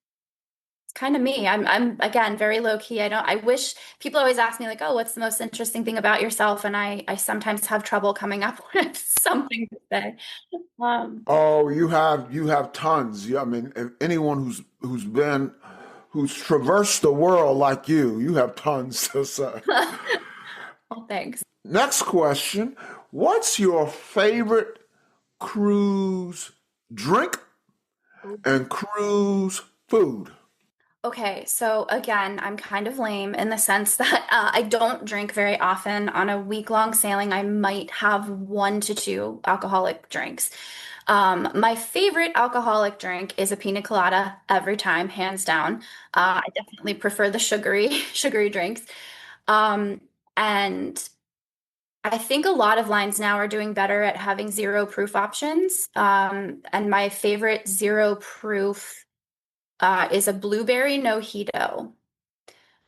kind of me. I'm again very low key. I wish people always ask me like, "Oh, what's the most interesting thing about yourself?" And I sometimes have trouble coming up with something to say. Um,
Oh, you have tons. I mean, if anyone who's traversed the world like you have tons to say.
well, thanks.
Next question. What's your favorite cruise drink and cruise food?
Okay, so again, I'm kind of lame in the sense that I don't drink very often. On a week-long sailing, I might have one to two alcoholic drinks. My favorite alcoholic drink is a pina colada every time, hands down. I definitely prefer the sugary drinks. Um, and I think a lot of lines now are doing better at having zero proof options. And my favorite zero proof is a blueberry mojito.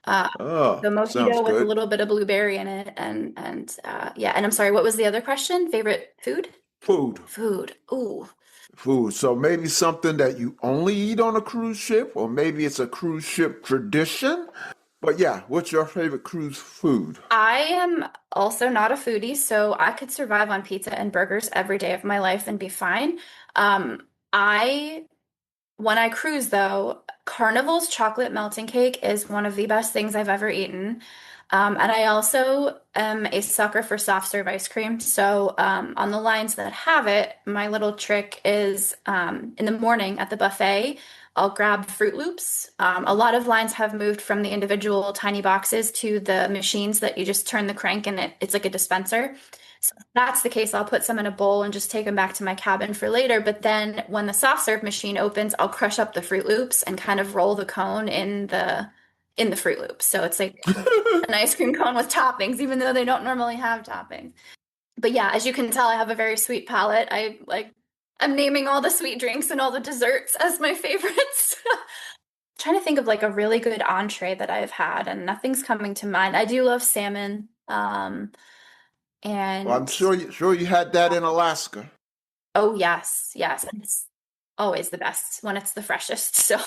Uh,
Oh,
the
sounds
mojito with a
good.
little bit of blueberry in it, and yeah. And I'm sorry, what was the other question? Favorite food?
Food.
Food. Ooh.
Food. So maybe something that you only eat on a cruise ship, or maybe it's a cruise ship tradition. But yeah, what's your favorite cruise food?
I am also not a foodie, so I could survive on pizza and burgers every day of my life and be fine. I When I cruise, though, Carnival's chocolate melting cake is one of the best things I've ever eaten. And I also am a sucker for soft serve ice cream. So, on the lines that have it, my little trick is in the morning at the buffet, I'll grab Fruit Loops. A lot of lines have moved from the individual tiny boxes to the machines that you just turn the crank and it's like a dispenser. So if that's the case, I'll put some in a bowl and just take them back to my cabin for later. But then when the soft serve machine opens, I'll crush up the Fruit Loops and kind of roll the cone in the Fruit Loops. So it's like an ice cream cone with toppings, even though they don't normally have toppings. But yeah, as you can tell, I have a very sweet palate. I'm naming all the sweet drinks and all the desserts as my favorites. Trying to think of like a really good entree that I've had, and nothing's coming to mind. I do love salmon.
Well, I'm
And
sure you had that in Alaska.
oh yes, yes. And it's always the best when it's the freshest. So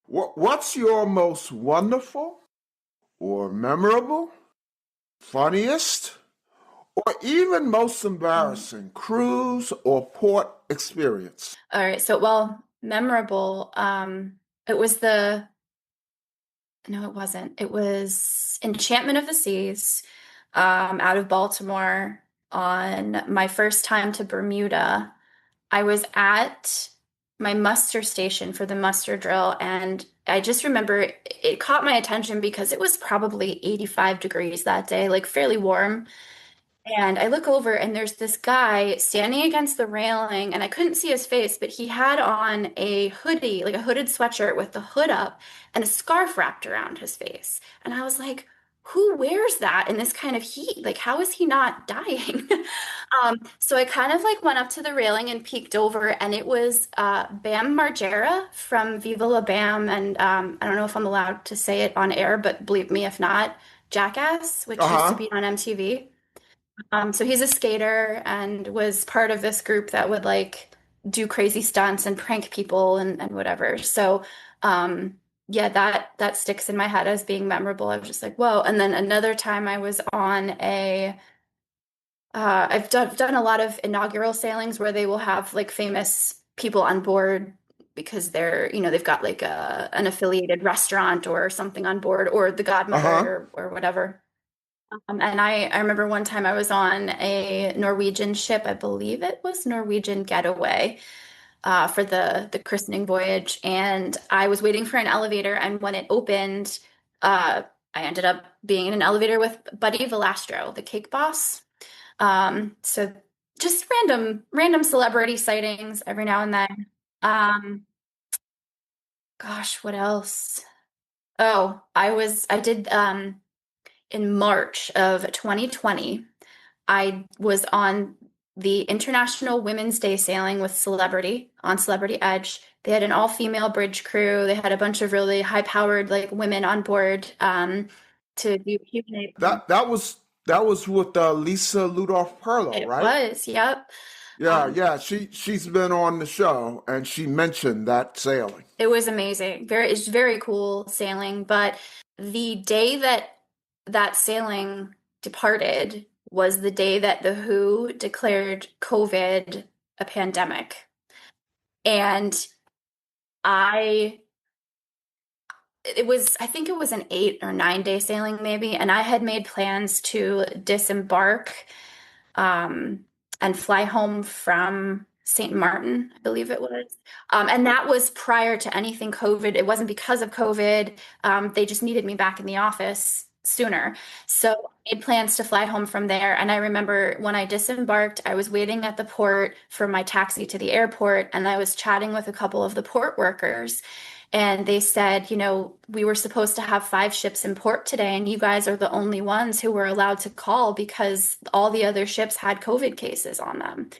What's your most wonderful or memorable, funniest, or even most embarrassing cruise or port experience?
all right, so well, memorable. It was the no, it wasn't. It was Enchantment of the Seas, out of Baltimore on my first time to Bermuda. I was at my muster station for the muster drill, and I just remember it caught my attention because it was probably 85 degrees that day, like fairly warm. And I look over and there's this guy standing against the railing, and I couldn't see his face, but he had on a hoodie, like a hooded sweatshirt with the hood up and a scarf wrapped around his face. And I was like, who wears that in this kind of heat? Like, how is he not dying? So I kind of like went up to the railing and peeked over, and it was Bam Margera from Viva La Bam. And I don't know if I'm allowed to say it on air, but believe me if not, Jackass, which used to
Uh-huh.
be on MTV. So he's a skater and was part of this group that would like do crazy stunts and prank people and whatever. So yeah, that sticks in my head as being memorable. I was just like, whoa. And then another time I was on I've done a lot of inaugural sailings where they will have like famous people on board because they've got like an affiliated restaurant or something on board or the
Uh-huh.
godmother or whatever. And I remember one time I was on a Norwegian ship, I believe it was Norwegian Getaway, for the christening voyage, and I was waiting for an elevator, and when it opened, uh, I ended up being in an elevator with Buddy Valastro, the cake boss. So just random celebrity sightings every now and then. Um, gosh, what else? Oh, I did in March of 2020. I was on the International Women's Day sailing with Celebrity on Celebrity Edge. They had an all-female bridge crew. They had a bunch of really high-powered like women on board to do Q&A.
That was with Lisa Ludolph Perlo,
It
right?
was, yep.
Yeah,
Um,
yeah. She's been on the show and she mentioned that sailing.
it was amazing. It's very cool sailing, but the day that that sailing departed was the day that the WHO declared COVID a pandemic. And I I think it was an 8 or 9 day sailing maybe, and I had made plans to disembark um, and fly home from St. Martin, I believe it was. And that was prior to anything COVID. It wasn't because of COVID. They just needed me back in the office sooner. So I made plans to fly home from there. And I remember when I disembarked, I was waiting at the port for my taxi to the airport, and I was chatting with a couple of the port workers. And they said, we were supposed to have 5 ships in port today, and you guys are the only ones who were allowed to call because all the other ships had COVID cases on them.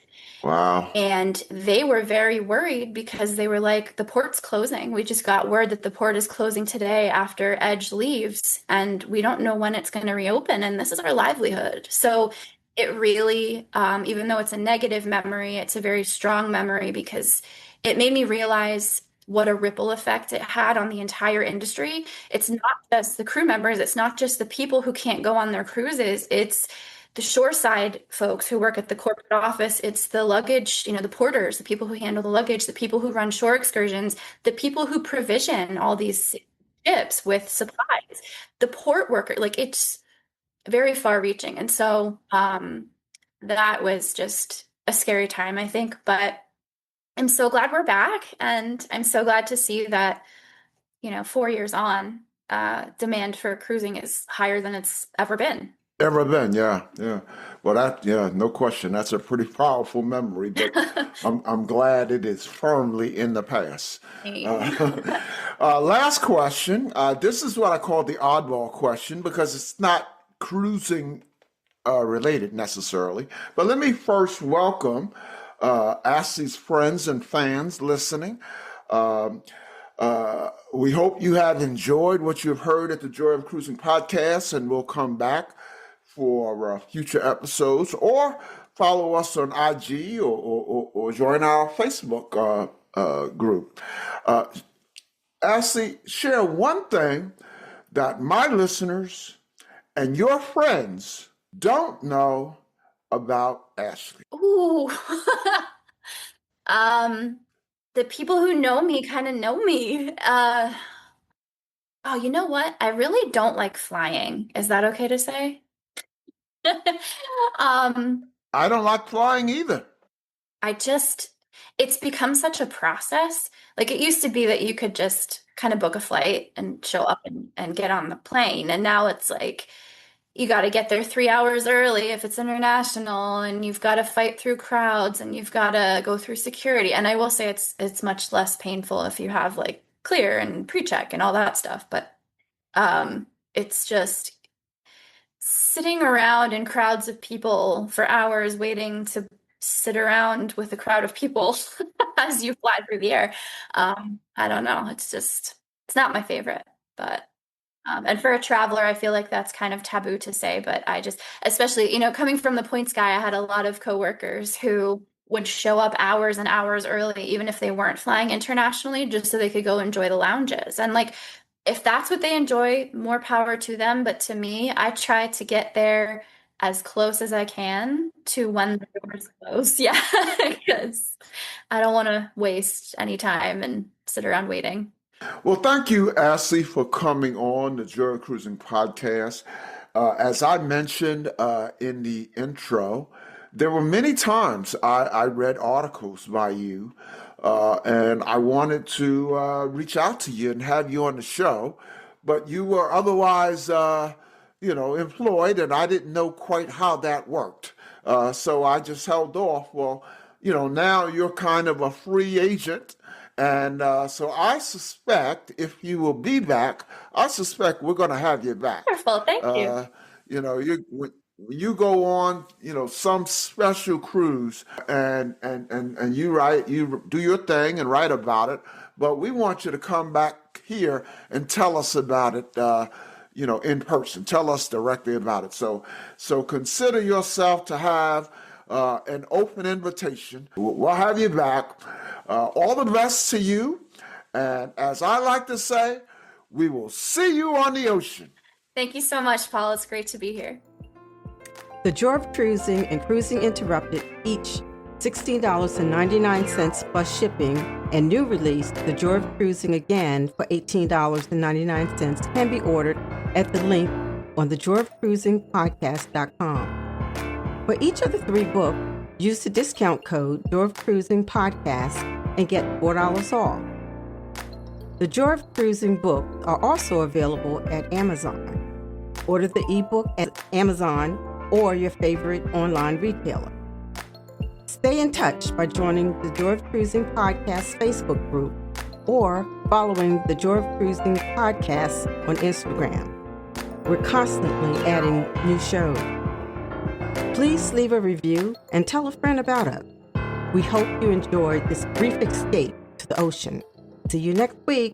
Wow.
And they were very worried because they were like, the port's closing. We just got word that the port is closing today after Edge leaves, and we don't know when it's going to reopen. And this is our livelihood. So it really, even though it's a negative memory, it's a very strong memory because it made me realize what a ripple effect it had on the entire industry. It's not just the crew members, it's not just the people who can't go on their cruises, it's the shoreside folks who work at the corporate office, it's the luggage, the porters, the people who handle the luggage, the people who run shore excursions, the people who provision all these ships with supplies, the port worker, like it's very far reaching. And so that was just a scary time, I think. But I'm so glad we're back. And I'm so glad to see that, 4 years on, demand for cruising is higher than it's ever been.
Ever been, yeah, yeah. Well, yeah, no question. That's a pretty powerful memory, but I'm glad it is firmly in the past. Last question. This is what I call the oddball question because it's not cruising related necessarily. But let me first welcome Ashley's friends and fans listening. Um, we hope you have enjoyed what you've heard at the Joy of Cruising podcast, and we'll come back for future episodes, or follow us on IG, or join our Facebook group. Uh, Ashley, share one thing that my listeners and your friends don't know about Ashley.
Ooh. Um, the people who know me kind of know me. Oh, you know what? I really don't like flying. Is that okay to say? Um,
I don't like flying either.
I just, it's become such a process. Like it used to be that you could just kind of book a flight and show up and get on the plane. And now it's like you got to get there 3 hours early if it's international, and you've got to fight through crowds, and you've got to go through security. And I will say it's much less painful if you have like clear and pre-check and all that stuff. But it's just sitting around in crowds of people for hours waiting to sit around with a crowd of people as you fly through the air. I don't know. It's not my favorite, but and for a traveler, I feel like that's kind of taboo to say, but I just, especially, coming from the points guy, I had a lot of coworkers who would show up hours and hours early, even if they weren't flying internationally, just so they could go enjoy the lounges. And like, if that's what they enjoy, more power to them. But to me, I try to get there as close as I can to when the doors close. Yeah, because I don't want to waste any time and sit around waiting.
Well, thank you, Ashley, for coming on the Joy Cruising podcast. As I mentioned in the intro, there were many times I read articles by you, and I wanted to reach out to you and have you on the show, but you were otherwise, employed, and I didn't know quite how that worked. So I just held off. Well, now you're kind of a free agent. And so I suspect if you will be back, I suspect we're going to have you back.
Wonderful. Thank you.
When you go on, some special cruise and you do your thing and write about it. But we want you to come back here and tell us about it, in person. Tell us directly about it. So consider yourself to have an open invitation. We'll have you back. All the best to you. And as I like to say, we will see you on the ocean.
Thank you so much, Paul. It's great to be here.
The Joy of Cruising and Cruising Interrupted, each $16.99 plus shipping, and new release, The Joy of Cruising Again for $18.99 can be ordered at the link on thejoyofcruisingpodcast.com. For each of the 3 books, use the discount code Joy of Cruising Podcast and get $4 off. The Joy of Cruising books are also available at Amazon. Order the ebook at Amazon or your favorite online retailer. Stay in touch by joining the Joy of Cruising Podcast Facebook group or following the Joy of Cruising Podcast on Instagram. We're constantly adding new shows. Please leave a review and tell a friend about us. We hope you enjoyed this brief escape to the ocean. See you next week.